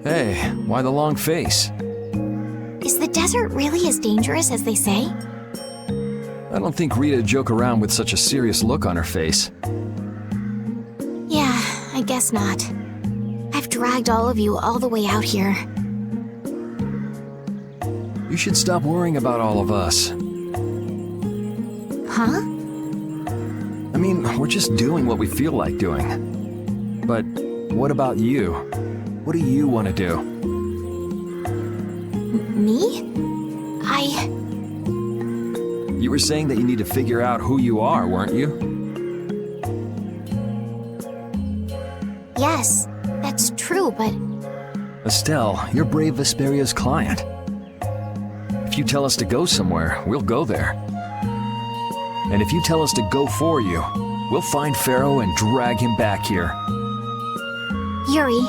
Hey, why the long face? is the desert really as dangerous as they say? I don't think Rita'd joke around with such a serious look on her face. Yeah, I guess not. I've dragged all of you all the way out here. You should stop worrying about all of us. Huh? I mean, we're just doing what we feel like doing. But what about you? What do you want to do? Me? You were saying that you need to figure out who you are, weren't you? Yes, that's true, but Estelle, you're Brave Vesperia's client. If you tell us to go somewhere, we'll go there. And if you tell us to go for you, we'll find Pharaoh and drag him back here. Yuri.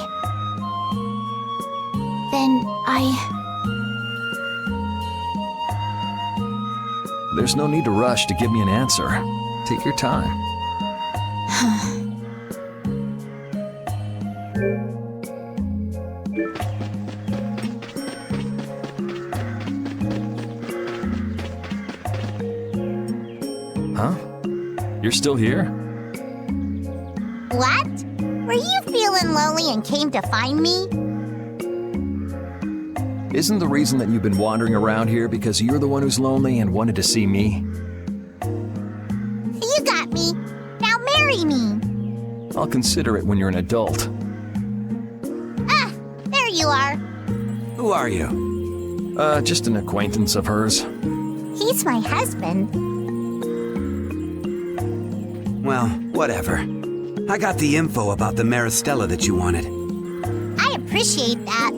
Then There's no need to rush to give me an answer. Take your time. Huh? You're still here? What? Were you feeling lonely and came to find me? Isn't the reason that you've been wandering around here because you're the one who's lonely and wanted to see me? You got me. Now marry me. I'll consider it when you're an adult. Ah, there you are. Who are you? Just an acquaintance of hers. He's my husband. Well, whatever. I got the info about the Maristella that you wanted. I appreciate that.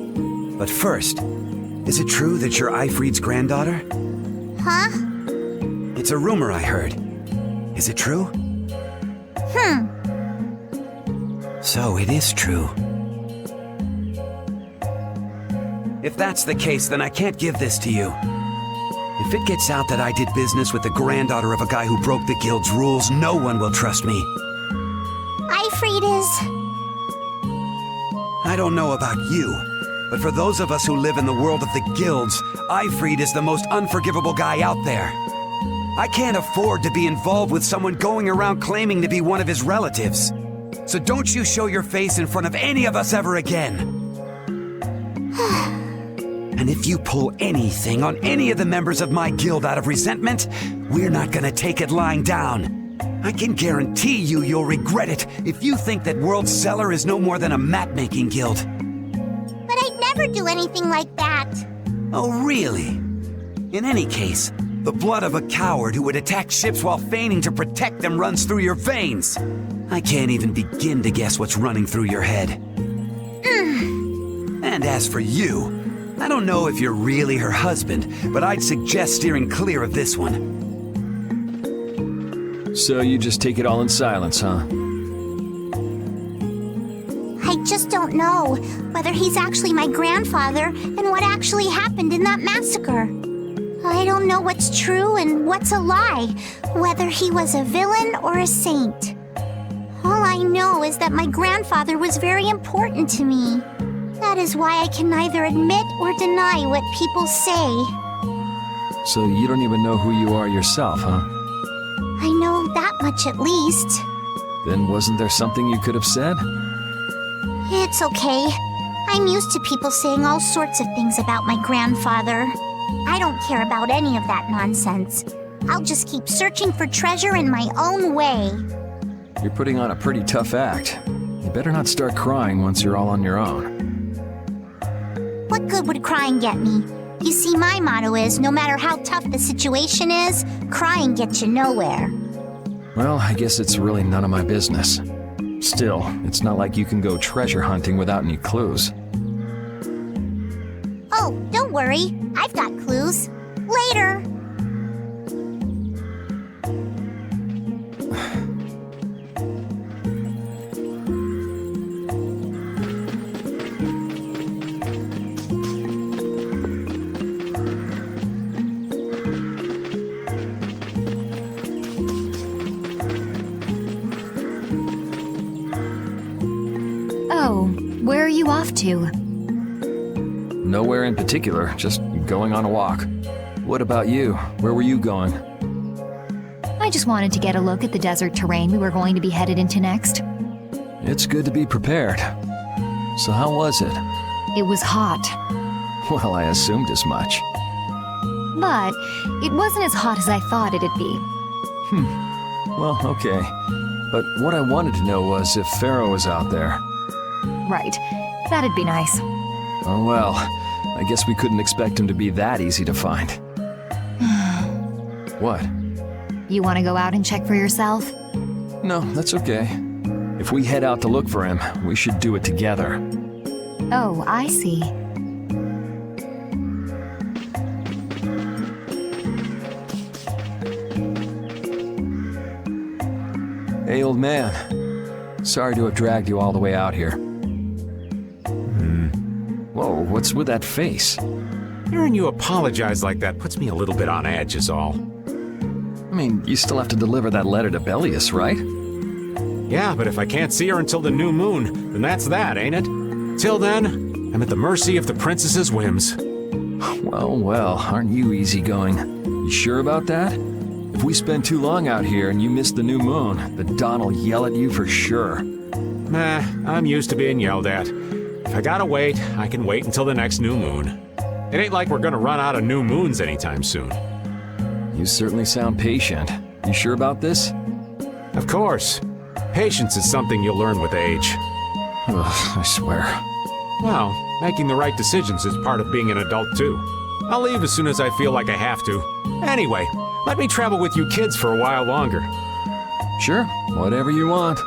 But first, is it true that you're Eifried's granddaughter? Huh? It's a rumor I heard. Is it true? So it is true. If that's the case, then I can't give this to you. If it gets out that I did business with the granddaughter of a guy who broke the guild's rules, no one will trust me. Eifried is... I don't know about you, but for those of us who live in the world of the guilds, Eifried is the most unforgivable guy out there. I can't afford to be involved with someone going around claiming to be one of his relatives. So don't you show your face in front of any of us ever again. And if you pull anything on any of the members of my guild out of resentment, we're not gonna take it lying down. I can guarantee you'll regret it if you think that World Cellar is no more than a map-making guild. But I'd never do anything like that. Oh, really? In any case, the blood of a coward who would attack ships while feigning to protect them runs through your veins. I can't even begin to guess what's running through your head. And as for you, I don't know if you're really her husband, but I'd suggest steering clear of this one. So you just take it all in silence, huh? I just don't know whether he's actually my grandfather and what actually happened in that massacre. I don't know what's true and what's a lie, whether he was a villain or a saint. All I know is that my grandfather was very important to me. That is why I can neither admit or deny what people say. So you don't even know who you are yourself, huh? I know that much at least. Then wasn't there something you could have said? It's okay. I'm used to people saying all sorts of things about my grandfather. I don't care about any of that nonsense. I'll just keep searching for treasure in my own way. You're putting on a pretty tough act. You better not start crying once you're all on your own. What good would crying get me? You see, my motto is, no matter how tough the situation is, crying gets you nowhere. Well, I guess it's really none of my business. Still, it's not like you can go treasure hunting without any clues. Oh, don't worry. I've got clues. Later. you off to? Nowhere in particular, just going on a walk. What about you? Where were you going? I just wanted to get a look at the desert terrain we were going to be headed into next. It's good to be prepared. So how was it? It was hot, Well, I assumed as much. but it wasn't as hot as I thought it'd be. Well, okay. But what I wanted to know was if Pharaoh was out there. Right. That'd be nice. Oh well, I guess we couldn't expect him to be that easy to find. What? You want to go out and check for yourself? No, that's okay. If we head out to look for him, we should do it together. Oh, I see. Hey, old man. Sorry to have dragged you all the way out here. Whoa, what's with that face? Hearing you apologize like that puts me a little bit on edge is all. I mean, you still have to deliver that letter to Belius, right? Yeah, but if I can't see her until the new moon, then that's that, ain't it? Till then, I'm at the mercy of the princess's whims. Well, well, aren't you easygoing? You sure about that? If we spend too long out here and you miss the new moon, the Don will yell at you for sure. Nah, I'm used to being yelled at. If I gotta wait, I can wait until the next new moon. It ain't like we're gonna run out of new moons anytime soon. You certainly sound patient. You sure about this? Of course. Patience is something you'll learn with age. Ugh, I swear. Well, making the right decisions is part of being an adult too. I'll leave as soon as I feel like I have to. Anyway, let me travel with you kids for a while longer. Sure, whatever you want.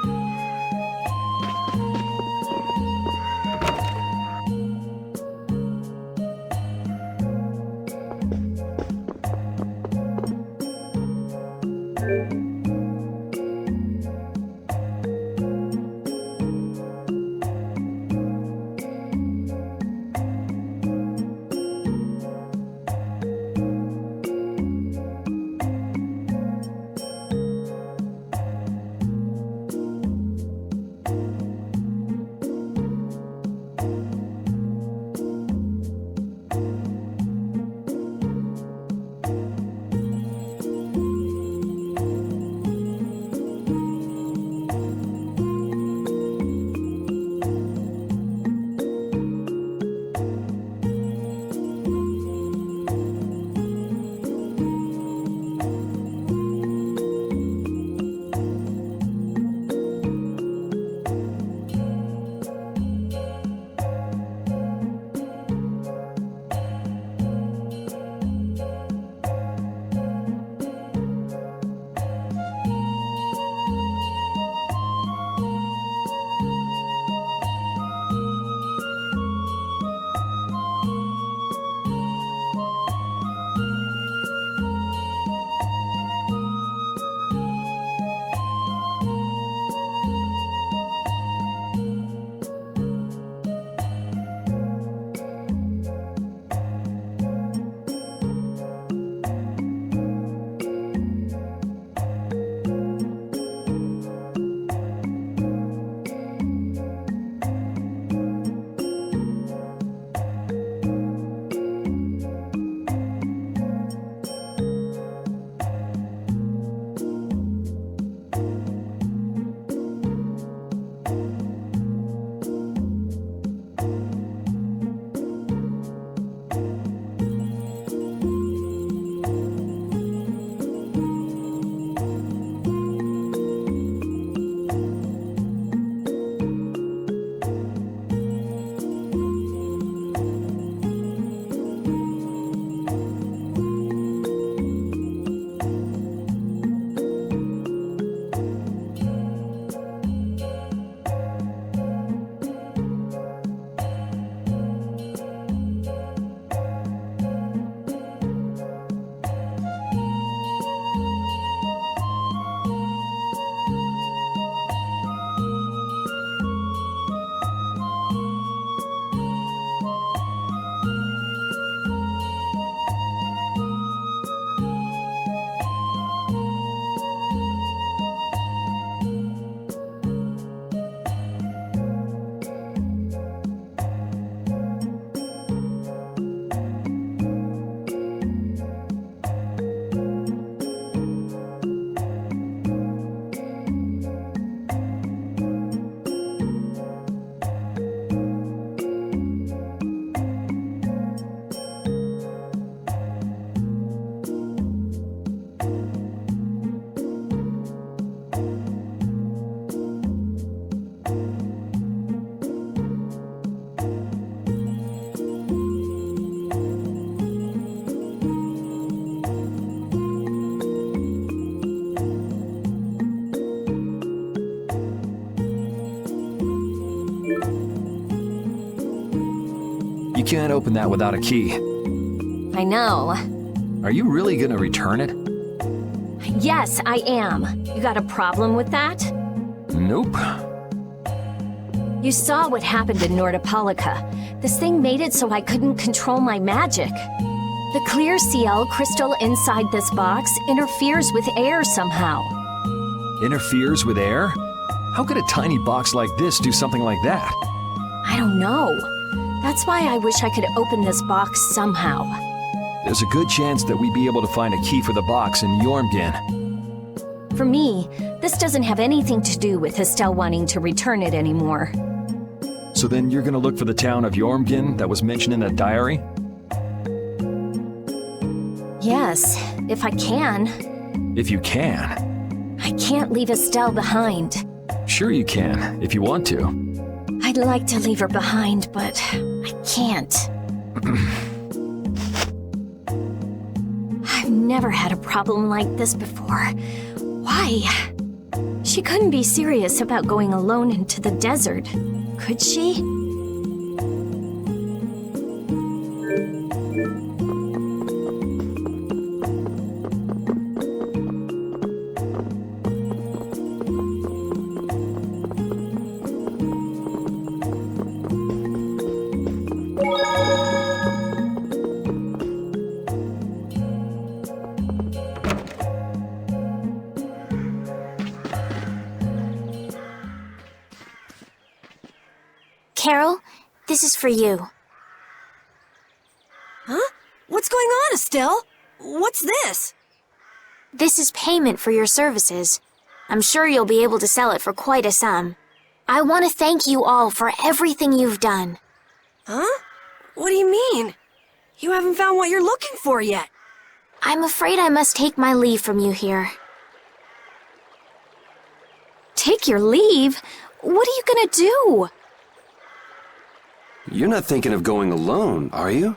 can't open that without a key. I know. Are you really gonna return it? Yes, I am. You got a problem with that? Nope. You saw what happened in Nordopolica. This thing made it so I couldn't control my magic. The clear CL crystal inside this box interferes with air somehow. Interferes with air? How could a tiny box like this do something like that? I don't know. That's why I wish I could open this box somehow. There's a good chance that we'd be able to find a key for the box in Jormungand. For me, this doesn't have anything to do with Estelle wanting to return it anymore. So then you're gonna look for the town of Jormungand that was mentioned in that diary? Yes, if I can. If you can. I can't leave Estelle behind. Sure you can, if you want to. I'd like to leave her behind, but I can't. I've never had a problem like this before. Why? She couldn't be serious about going alone into the desert, could she? Carol, this is for you. Huh? What's going on, Estelle? What's this? This is payment for your services. I'm sure you'll be able to sell it for quite a sum. I want to thank you all for everything you've done. Huh? What do you mean? You haven't found what you're looking for yet. I'm afraid I must take my leave from you here. Take your leave? What are you gonna do? You're not thinking of going alone, are you?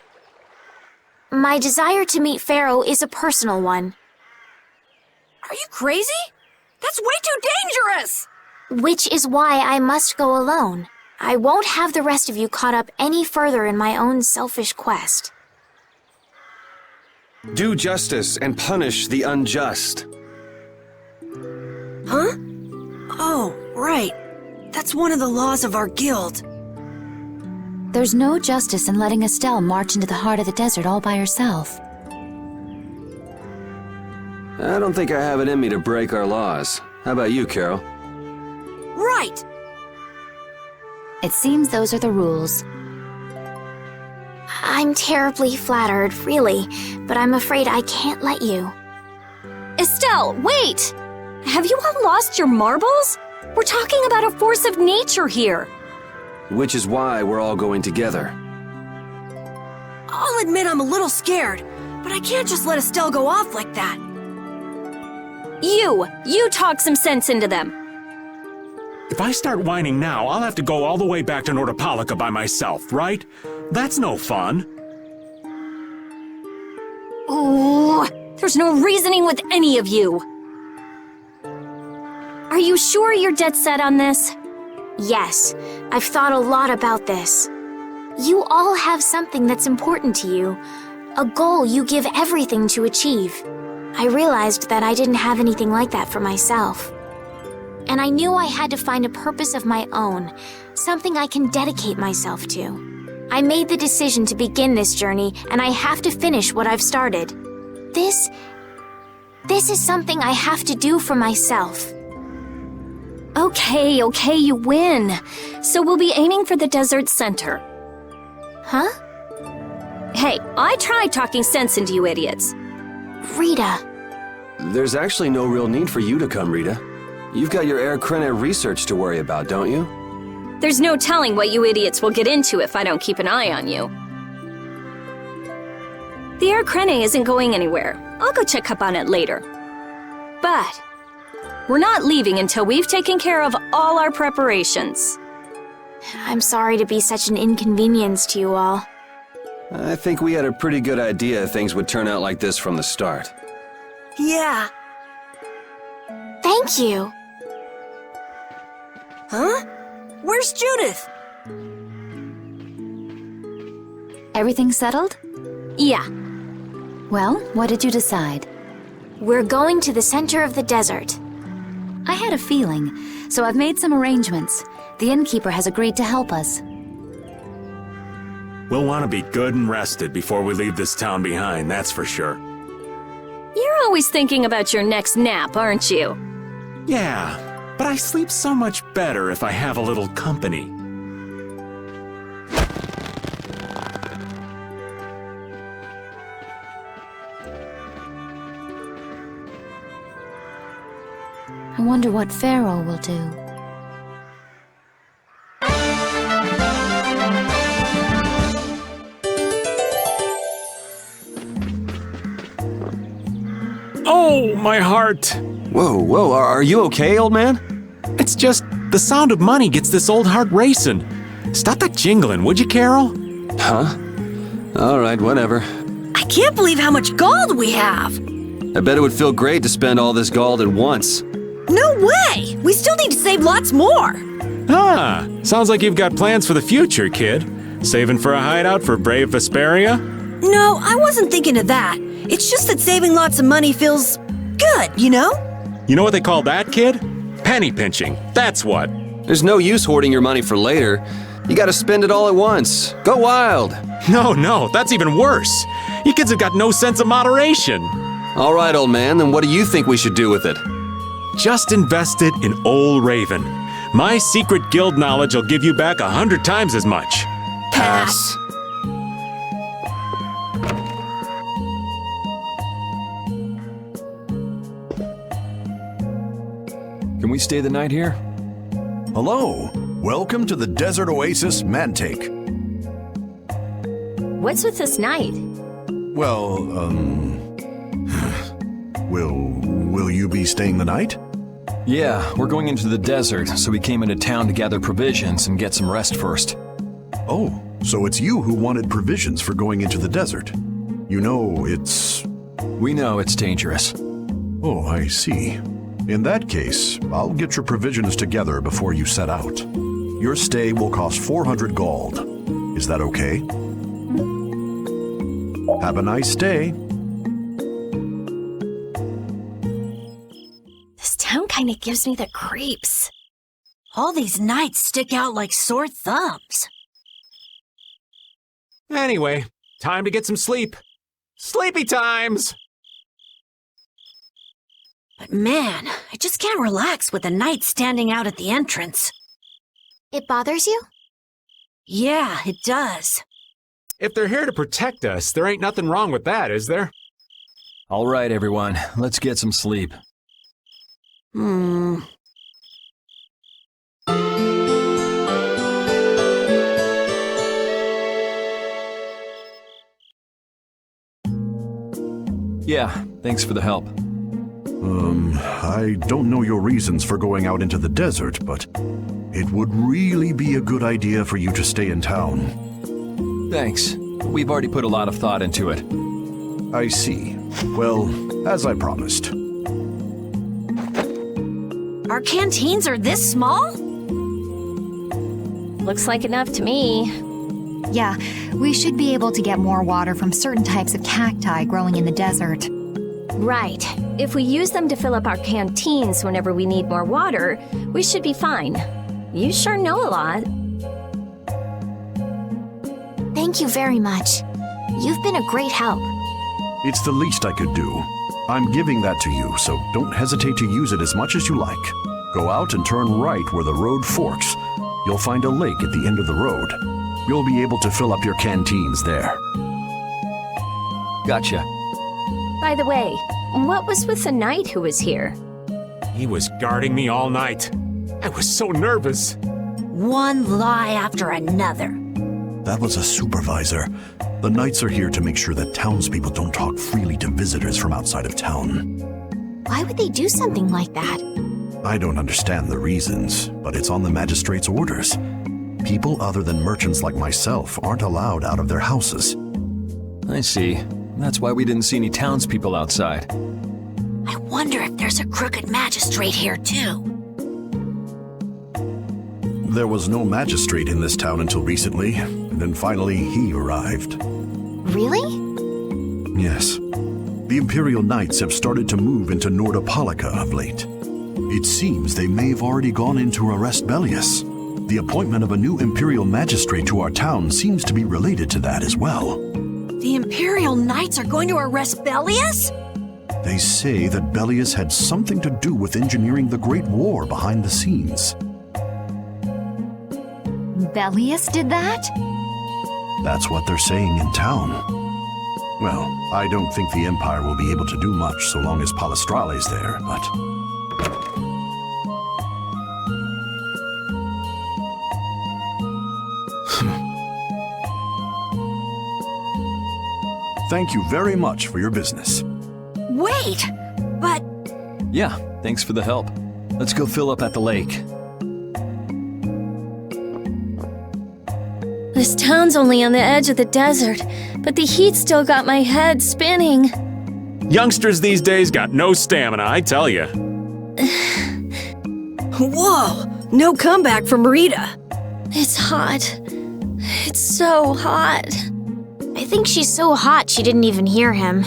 My desire to meet Pharaoh is a personal one. Are you crazy? That's way too dangerous! Which is why I must go alone. I won't have the rest of you caught up any further in my own selfish quest. Do justice and punish the unjust. Huh? Oh, right. That's one of the laws of our guild. There's no justice in letting Estelle march into the heart of the desert all by herself. I don't think I have it in me to break our laws. How about you, Carol? Right! It seems those are the rules. I'm terribly flattered, really, but I'm afraid I can't let you. Estelle, wait! Have you all lost your marbles? We're talking about a force of nature here. Which is why we're all going together. I'll admit I'm a little scared, but I can't just let Estelle go off like that. You talk some sense into them. If I start whining now, I'll have to go all the way back to Nordopolica by myself, right? That's no fun. Ooh, there's no reasoning with any of you. Are you sure you're dead set on this? Yes, I've thought a lot about this. You all have something that's important to you, a goal you give everything to achieve. I realized that I didn't have anything like that for myself. And I knew I had to find a purpose of my own, something I can dedicate myself to. I made the decision to begin this journey, and I have to finish what I've started. This is something I have to do for myself. Okay, you win. So we'll be aiming for the desert center. Huh? Hey, I tried talking sense into you idiots. Rita. There's actually no real need for you to come, Rita. You've got your Air Krene research to worry about, don't you? There's no telling what you idiots will get into if I don't keep an eye on you. The Air Krene isn't going anywhere. I'll go check up on it later. But we're not leaving until we've taken care of all our preparations. I'm sorry to be such an inconvenience to you all. I think we had a pretty good idea things would turn out like this from the start. Yeah. Thank you. Huh? Where's Judith? Everything settled? Yeah. Well, what did you decide? We're going to the center of the desert. I had a feeling, so I've made some arrangements. The innkeeper has agreed to help us. We'll want to be good and rested before we leave this town behind, that's for sure. You're always thinking about your next nap, aren't you? Yeah, but I sleep so much better if I have a little company. I wonder what Pharaoh will do. Oh, my heart! Whoa, are you okay, old man? It's just the sound of money gets this old heart racing. Stop that jingling, would you, Carol? Huh? Alright, whatever. I can't believe how much gold we have! I bet it would feel great to spend all this gold at once. No way! We still need to save lots more! Ah, sounds like you've got plans for the future, kid. Saving for a hideout for brave Vesperia? No, I wasn't thinking of that. It's just that saving lots of money feels good, you know? You know what they call that, kid? Penny pinching, that's what. There's no use hoarding your money for later. You gotta spend it all at once. Go wild. No, that's even worse. You kids have got no sense of moderation. All right, old man, then what do you think we should do with it? Just invest it in Old Raven. My secret guild knowledge will give you back 100 times as much. Pass. Can we stay the night here? Hello. Welcome to the Desert Oasis Mantake. What's with this night? Well, Will you be staying the night? Yeah, we're going into the desert, so we came into town to gather provisions and get some rest first. Oh, so it's you who wanted provisions for going into the desert. You know, it's... We know it's dangerous. Oh, I see. In that case, I'll get your provisions together before you set out. Your stay will cost 400 gold. Is that okay? Have a nice day. This town kinda gives me the creeps. All these nights stick out like sore thumbs. Anyway, time to get some sleep. Sleepy times! But man, I just can't relax with the knight standing out at the entrance. It bothers you? Yeah, it does. If they're here to protect us, there ain't nothing wrong with that, is there? All right, everyone, let's get some sleep. Yeah, thanks for the help. I don't know your reasons for going out into the desert, but it would really be a good idea for you to stay in town. Thanks. We've already put a lot of thought into it. I see. Well, as I promised. Our canteens are this small? Looks like enough to me. Yeah, we should be able to get more water from certain types of cacti growing in the desert. Right. If we use them to fill up our canteens whenever we need more water, we should be fine. You sure know a lot. Thank you very much. You've been a great help. It's the least I could do. I'm giving that to you, so don't hesitate to use it as much as you like. Go out and turn right where the road forks. You'll find a lake at the end of the road. You'll be able to fill up your canteens there. Gotcha. By the way, what was with the knight who was here? He was guarding me all night. I was so nervous. One lie after another. That was a supervisor. The knights are here to make sure that townspeople don't talk freely to visitors from outside of town. Why would they do something like that? I don't understand the reasons, but it's on the magistrate's orders. People other than merchants like myself aren't allowed out of their houses. I see. That's why we didn't see any townspeople outside. I wonder if there's a crooked magistrate here too. There was no magistrate in this town until recently. and then finally he arrived. Really? Yes. The Imperial Knights have started to move into Nordopolica of late. It seems they may have already gone in to arrest Bellius. The appointment of a new Imperial Magistrate to our town seems to be related to that as well. The Imperial Knights are going to arrest Bellius? They say that Bellius had something to do with engineering the Great War behind the scenes. Bellius did that? That's what they're saying in town. Well, I don't think the Empire will be able to do much so long as Palestrale's there, but... Thank you very much for your business. Wait, but... Yeah, thanks for the help. Let's go fill up at the lake. This town's only on the edge of the desert, but the heat still got my head spinning. Youngsters these days got no stamina, I tell you. Whoa, no comeback from Rita. It's hot. It's so hot. I think she's so hot she didn't even hear him.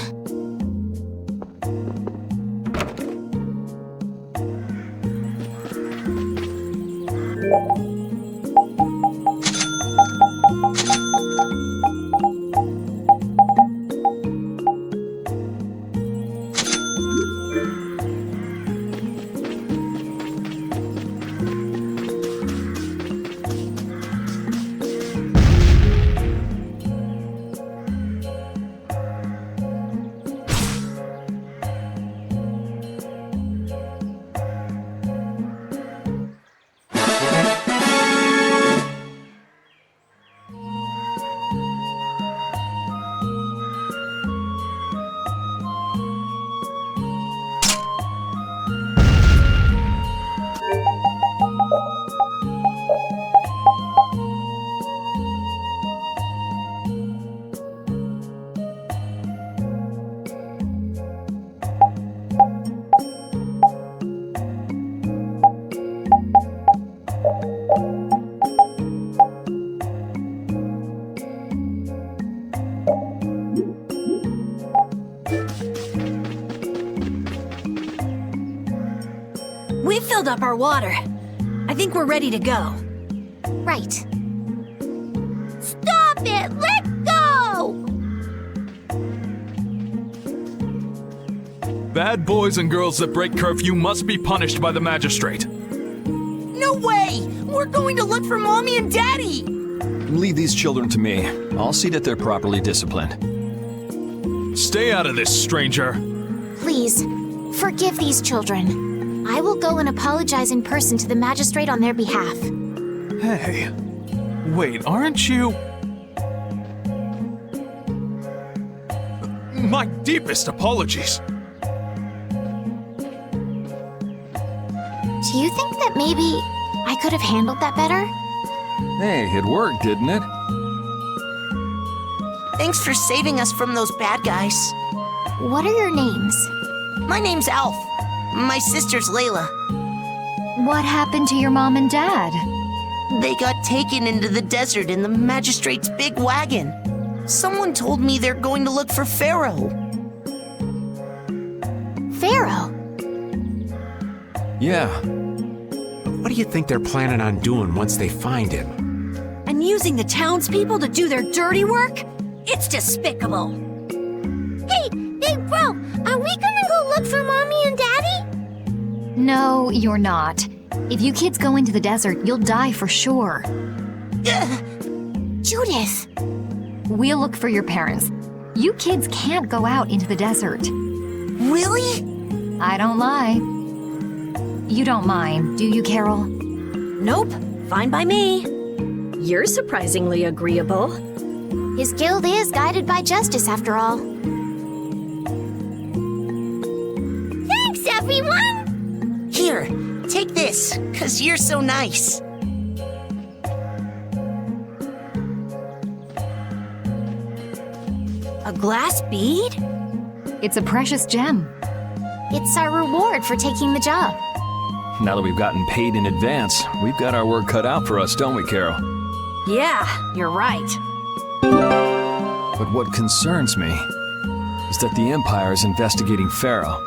We filled up our water. I think we're ready to go. Right. Stop it! Let go! Bad boys and girls that break curfew must be punished by the magistrate. No way! We're going to look for Mommy and Daddy! Leave these children to me. I'll see that they're properly disciplined. Stay out of this, stranger. Please, forgive these children. I will go and apologize in person to the magistrate on their behalf. Hey, wait, aren't you... My deepest apologies. Do you think that maybe I could have handled that better? Hey, it worked, didn't it? Thanks for saving us from those bad guys. What are your names? My name's Alf. My sister's Layla. What happened to your mom and dad? They got taken into the desert in the magistrate's big wagon. Someone told me they're going to look for Pharaoh. Pharaoh? Yeah. What do you think they're planning on doing once they find him? And using the townspeople to do their dirty work? It's despicable. Hey, bro, are we gonna go look for Mommy and Daddy? No, you're not. If you kids go into the desert, you'll die for sure. Judith! We'll look for your parents. You kids can't go out into the desert. Really? I don't lie. You don't mind, do you, Carol? Nope, fine by me. You're surprisingly agreeable. His guild is guided by justice, after all. Thanks, everyone! Here, take this, 'cause you're so nice. A glass bead? It's a precious gem. It's our reward for taking the job. Now that we've gotten paid in advance, we've got our work cut out for us, don't we, Carol? Yeah, you're right. But what concerns me is that the Empire is investigating Pharaoh.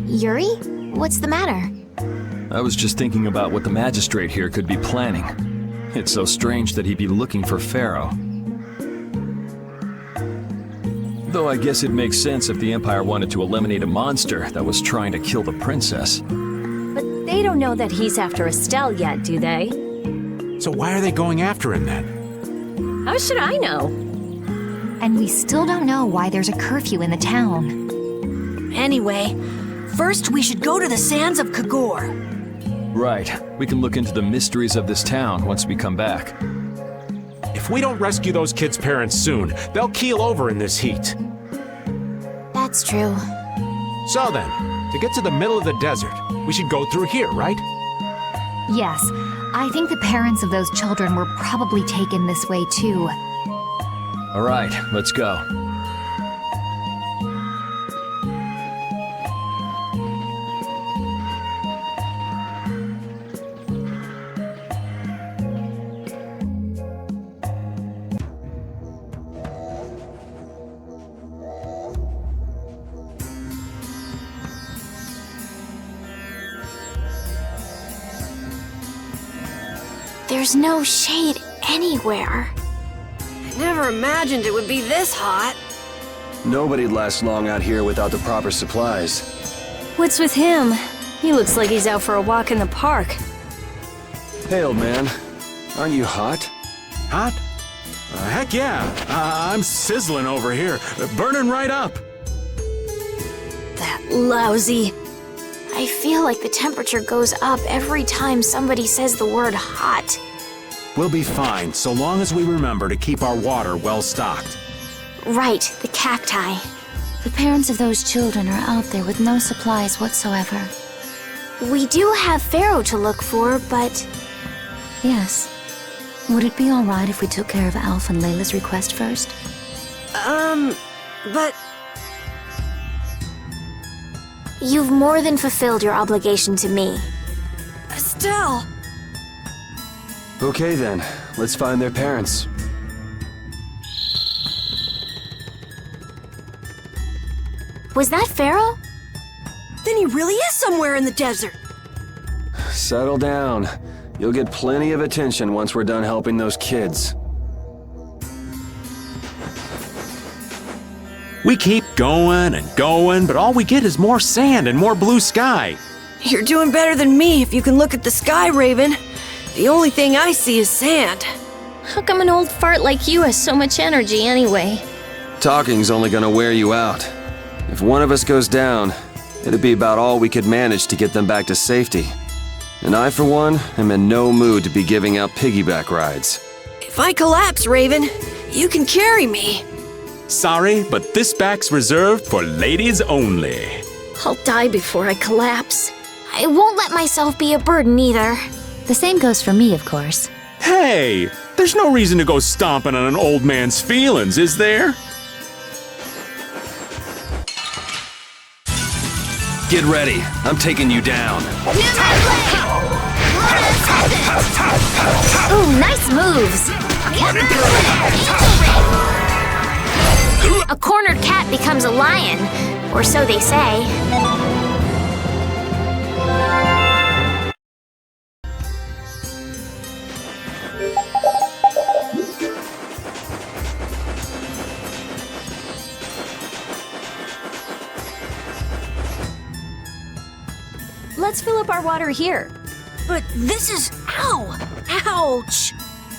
Yuri? What's the matter? I was just thinking about what the magistrate here could be planning. It's so strange that he'd be looking for Pharaoh. Though I guess it makes sense if the Empire wanted to eliminate a monster that was trying to kill the princess. But they don't know that he's after Estelle yet, do they? So why are they going after him then? How should I know? And we still don't know why there's a curfew in the town. Anyway, first we should go to the sands of Kagor. Right. We can look into the mysteries of this town once we come back. If we don't rescue those kids' parents soon, they'll keel over in this heat. That's true. So then, to get to the middle of the desert, we should go through here, right? Yes, I think the parents of those children were probably taken this way too. All right, let's go. There's no shade anywhere. I never imagined it would be this hot. Nobody'd last long out here without the proper supplies. What's with him? He looks like he's out for a walk in the park. Hey, old man. Aren't you hot? Hot? Heck yeah. I'm sizzling over here. Burning right up. That lousy. I feel like the temperature goes up every time somebody says the word hot. We'll be fine, so long as we remember to keep our water well stocked. Right, the cacti. The parents of those children are out there with no supplies whatsoever. We do have Pharaoh to look for, but... Yes. Would it be all right if we took care of Alf and Layla's request first? But... You've more than fulfilled your obligation to me. Estelle! Okay then, let's find their parents. Was that Pharaoh? Then he really is somewhere in the desert. Settle down. You'll get plenty of attention once we're done helping those kids. We keep going and going, but all we get is more sand and more blue sky. You're doing better than me if you can look at the sky, Raven. The only thing I see is sand. How come an old fart like you has so much energy anyway? Talking's only gonna wear you out. If one of us goes down, it'd be about all we could manage to get them back to safety. And I, for one, am in no mood to be giving out piggyback rides. If I collapse, Raven, you can carry me. Sorry, but this back's reserved for ladies only. I'll die before I collapse. I won't let myself be a burden either. The same goes for me, of course. Hey, there's no reason to go stomping on an old man's feelings, is there? Get ready, I'm taking you down. Ooh, nice moves. A cornered cat becomes a lion, or so they say. Let's fill up our water here. But this is... Ow! Ouch!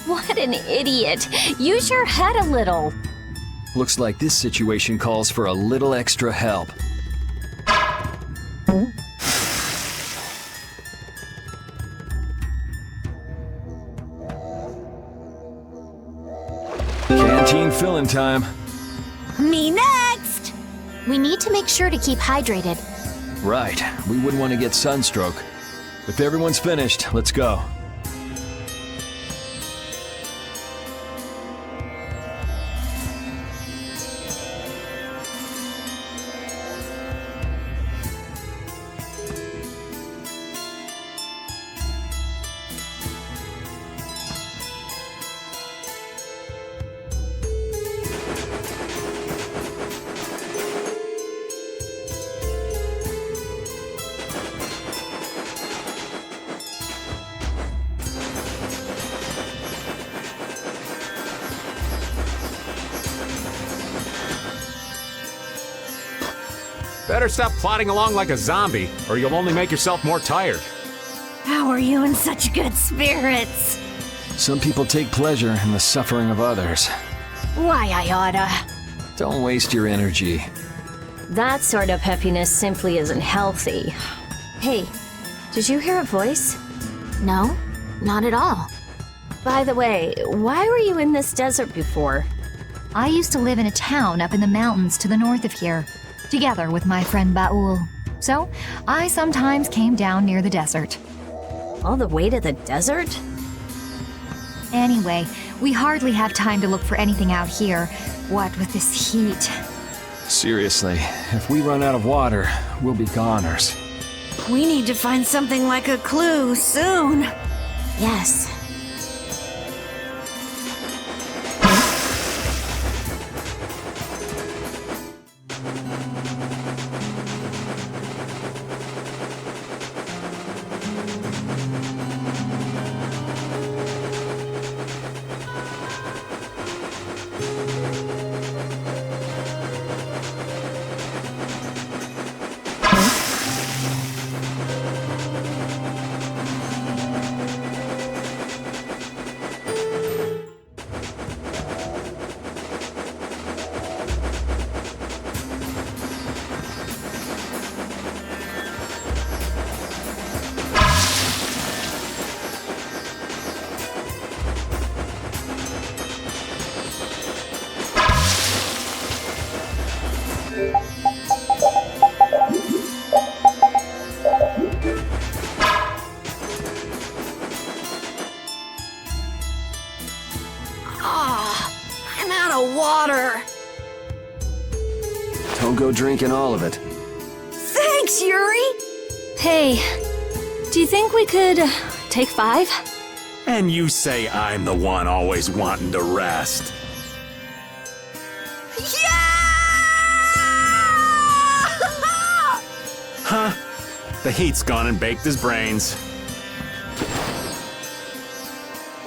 What an idiot. Use your head a little. Looks like this situation calls for a little extra help. Canteen filling time. Me next! We need to make sure to keep hydrated. Right, we wouldn't want to get sunstroke. If everyone's finished, let's go. Better stop plodding along like a zombie, or you'll only make yourself more tired. How are you in such good spirits? Some people take pleasure in the suffering of others. Why, I oughta. Don't waste your energy. That sort of peppiness simply isn't healthy. Hey, did you hear a voice? No, not at all. By the way, why were you in this desert before? I used to live in a town up in the mountains to the north of here, together with my friend Baul. So, I sometimes came down near the desert. All the way to the desert? Anyway, we hardly have time to look for anything out here, what with this heat. Seriously, if we run out of water, we'll be goners. We need to find something like a clue soon. Yes. I'm out of water. Don't go drinking all of it. Thanks, Yuri. Hey, do you think we could take 5? And you say I'm the one always wanting to rest. Huh? The heat's gone and baked his brains.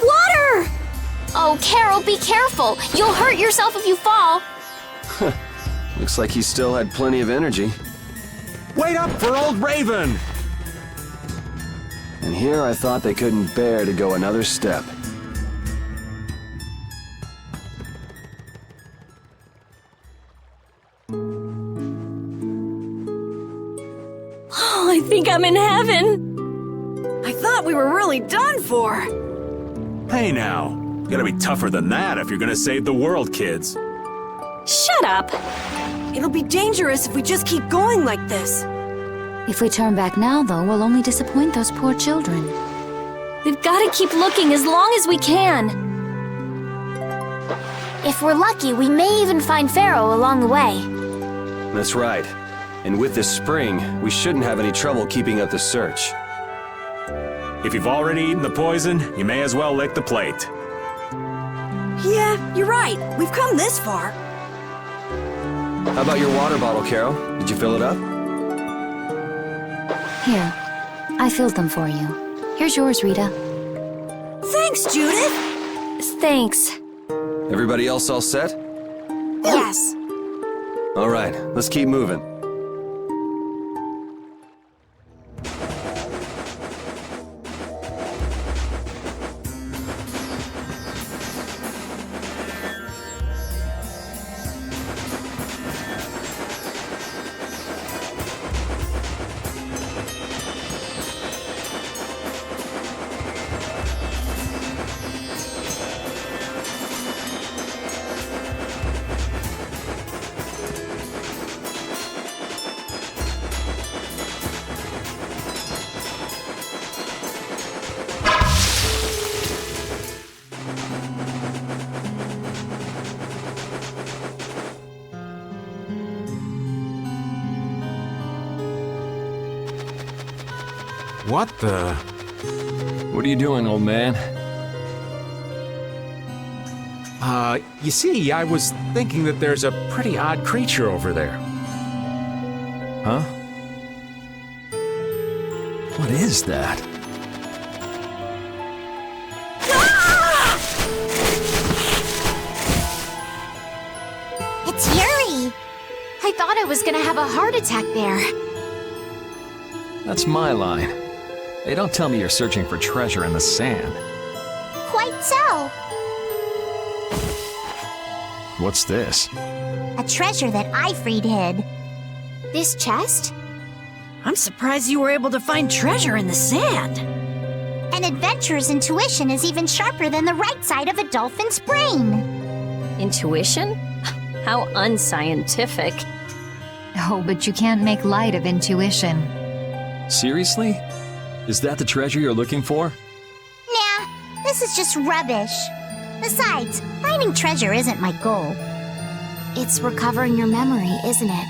Water! Oh, Carol, be careful. You'll hurt yourself if you fall. Looks like he still had plenty of energy. Wait up for old Raven! And here I thought they couldn't bear to go another step. Oh, I think I'm in heaven. I thought we were really done for. Hey now, you gotta be tougher than that if you're gonna save the world, kids. Shut up. It'll be dangerous if we just keep going like this. If we turn back now, though, we'll only disappoint those poor children. We've got to keep looking as long as we can. If we're lucky, we may even find Pharaoh along the way. That's right. And with this spring, we shouldn't have any trouble keeping up the search. If you've already eaten the poison, you may as well lick the plate. Yeah, you're right. We've come this far. How about your water bottle, Carol? Did you fill it up? Here, I filled them for you. Here's yours, Rita. Thanks, Judith. Thanks. Everybody else all set? Yes. All right, let's keep moving. What the? What are you doing, old man? You see, I was thinking that there's a pretty odd creature over there. Huh? What is that? It's Yuri! I thought I was gonna have a heart attack there. That's my line. Hey, don't tell me you're searching for treasure in the sand. Quite so. What's this? A treasure that Ifrid hid. This chest? I'm surprised you were able to find treasure in the sand. An adventurer's intuition is even sharper than the right side of a dolphin's brain. Intuition? How unscientific. Oh, but you can't make light of intuition. Seriously? Is that the treasure you're looking for? Nah, this is just rubbish. Besides, finding treasure isn't my goal. It's recovering your memory, isn't it?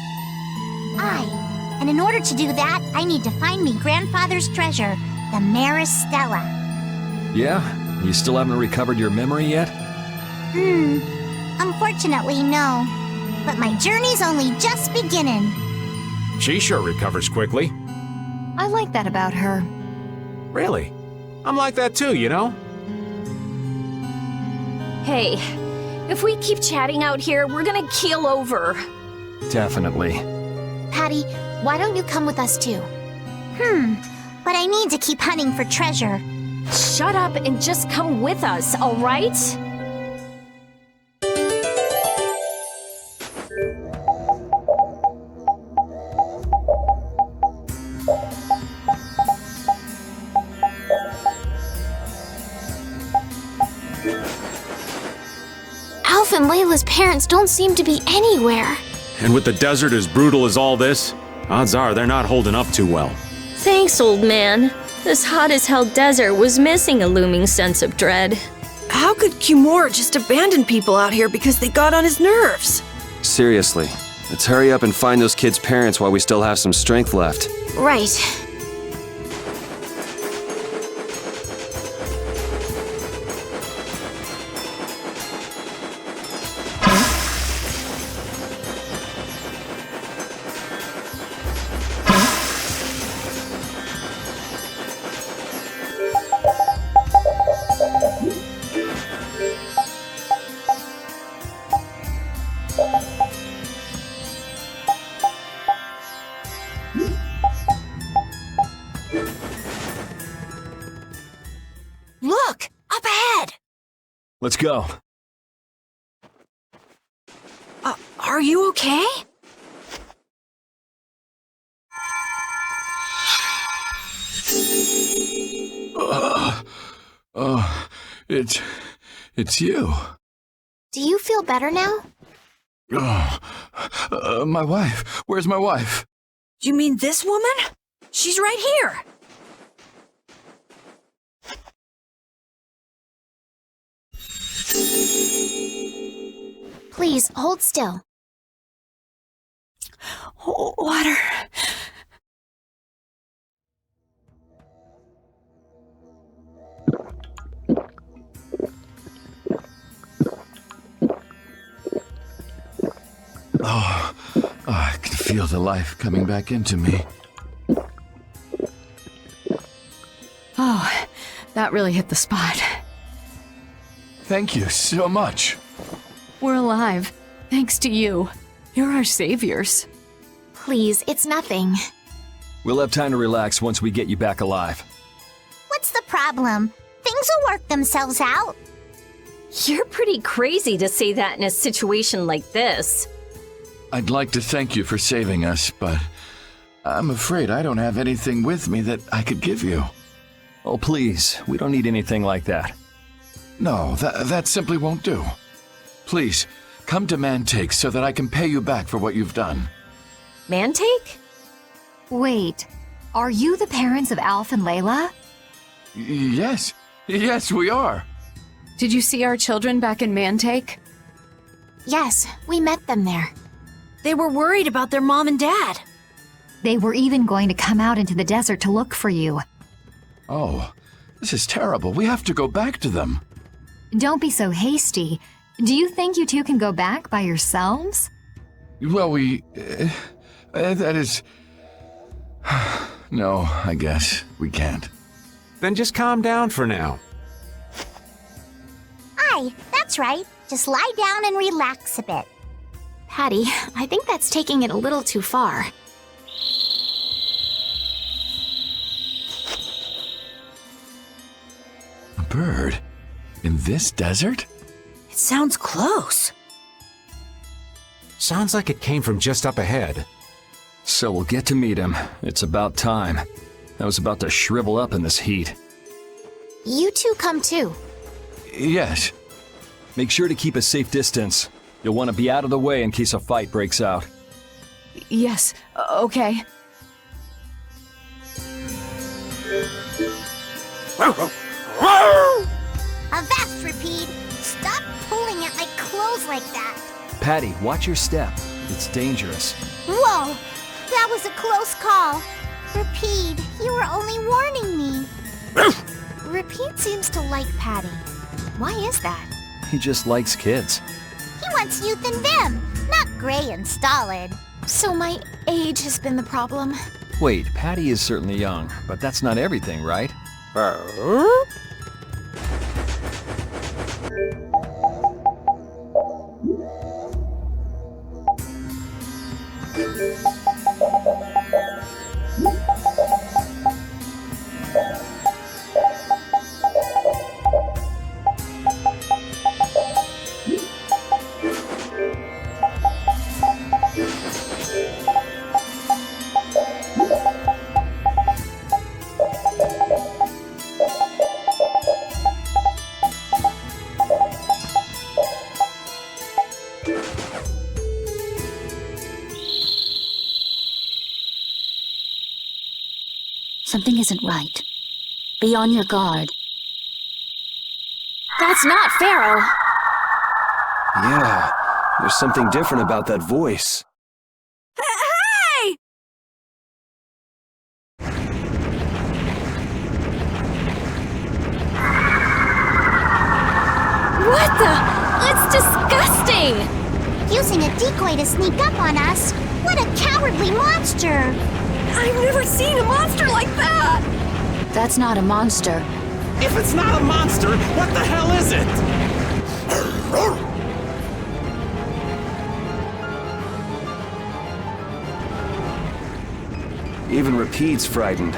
And in order to do that, I need to find me grandfather's treasure, the Maris Stella. Yeah? You still haven't recovered your memory yet? Unfortunately, no. But my journey's only just beginning. She sure recovers quickly. I like that about her. Really? I'm like that too, you know? Hey, if we keep chatting out here, we're gonna keel over. Definitely. Patty, why don't you come with us too? But I need to keep hunting for treasure. Shut up and just come with us, all right? Alf and Layla's parents don't seem to be anywhere. And with the desert as brutal as all this, odds are they're not holding up too well. Thanks, old man. This hot-as-hell desert was missing a looming sense of dread. How could Kimura just abandon people out here because they got on his nerves? Seriously, let's hurry up and find those kids' parents while we still have some strength left. Right. Look! Up ahead! Let's go. Are you okay? It's you. Do you feel better now? My wife. Where's my wife? You mean this woman? She's right here! Please, hold still. Water. Oh, I can feel the life coming back into me. Oh, that really hit the spot. Thank you so much. We're alive, thanks to you. You're our saviors. Please, it's nothing. We'll have time to relax once we get you back alive. What's the problem? Things will work themselves out. You're pretty crazy to say that in a situation like this. I'd like to thank you for saving us, but I'm afraid I don't have anything with me that I could give you. Oh, please, we don't need anything like that. No, that simply won't do. Please, come to Mantake so that I can pay you back for what you've done. Mantake? Wait, are you the parents of Alf and Layla? Yes, we are. Did you see our children back in Mantake? Yes, we met them there. They were worried about their mom and dad. They were even going to come out into the desert to look for you. Oh, this is terrible. We have to go back to them. Don't be so hasty. Do you think you two can go back by yourselves? Well, that is... No, I guess we can't. Then just calm down for now. Aye, that's right. Just lie down and relax a bit. Patty, I think that's taking it a little too far. A bird? In this desert? It sounds close. Sounds like it came from just up ahead. So we'll get to meet him. It's about time. I was about to shrivel up in this heat. You two come too. Yes. Make sure to keep a safe distance. You'll want to be out of the way in case a fight breaks out. Yes, okay. Avast, Rapide! Stop pulling at my clothes like that! Patty, watch your step. It's dangerous. Whoa! That was a close call. Rapide, you were only warning me. Rapide seems to like Patty. Why is that? He just likes kids. He wants youth and vim, not gray and stolid. So my age has been the problem. Wait, Patty is certainly young, but that's not everything, right? Something isn't right. Be on your guard. That's not Pharaoh. Yeah, there's something different about that voice. Hey! What the? It's disgusting! Using a decoy to sneak up on us? What a cowardly monster! I've never seen a monster like that! That's not a monster. If it's not a monster, what the hell is it? Even Rapide's frightened.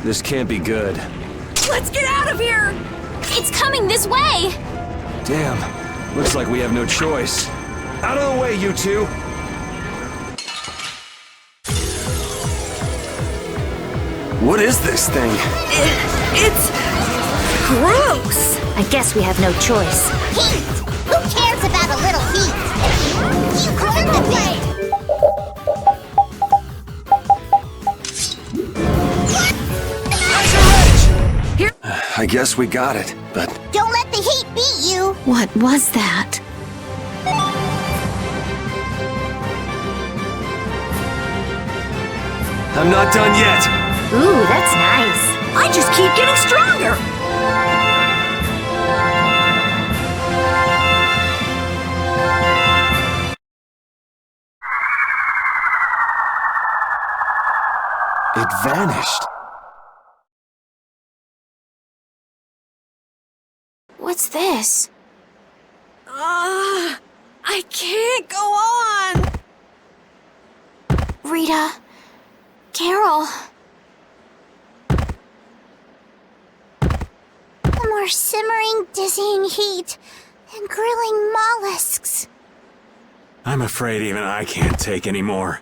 This can't be good. Let's get out of here! It's coming this way! Damn, looks like we have no choice. Out of the way, you two! What is this thing? It's gross! I guess we have no choice. Heat! Who cares about a little heat? You cleared the way! I guess we got it, but... Don't let the heat beat you! What was that? I'm not done yet! Ooh, that's nice. I just keep getting stronger! It vanished. What's this? I can't go on! Rita. Carol. The more simmering, dizzying heat and grilling mollusks. I'm afraid even I can't take any more.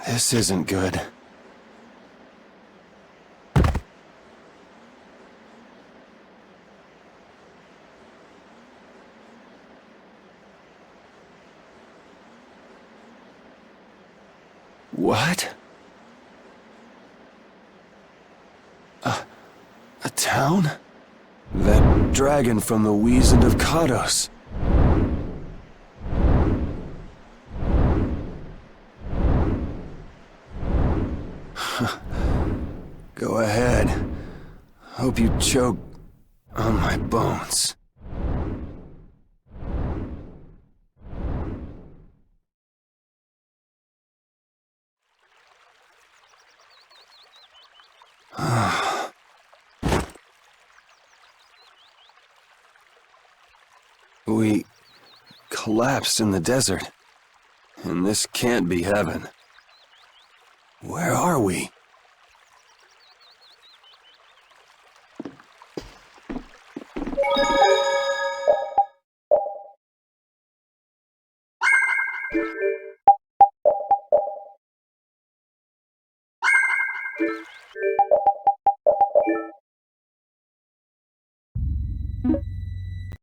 This isn't good. What? A town? That dragon from the Wizened of Kados. Go ahead. Hope you choke on my bones. We collapsed in the desert, and this can't be heaven. Where are we?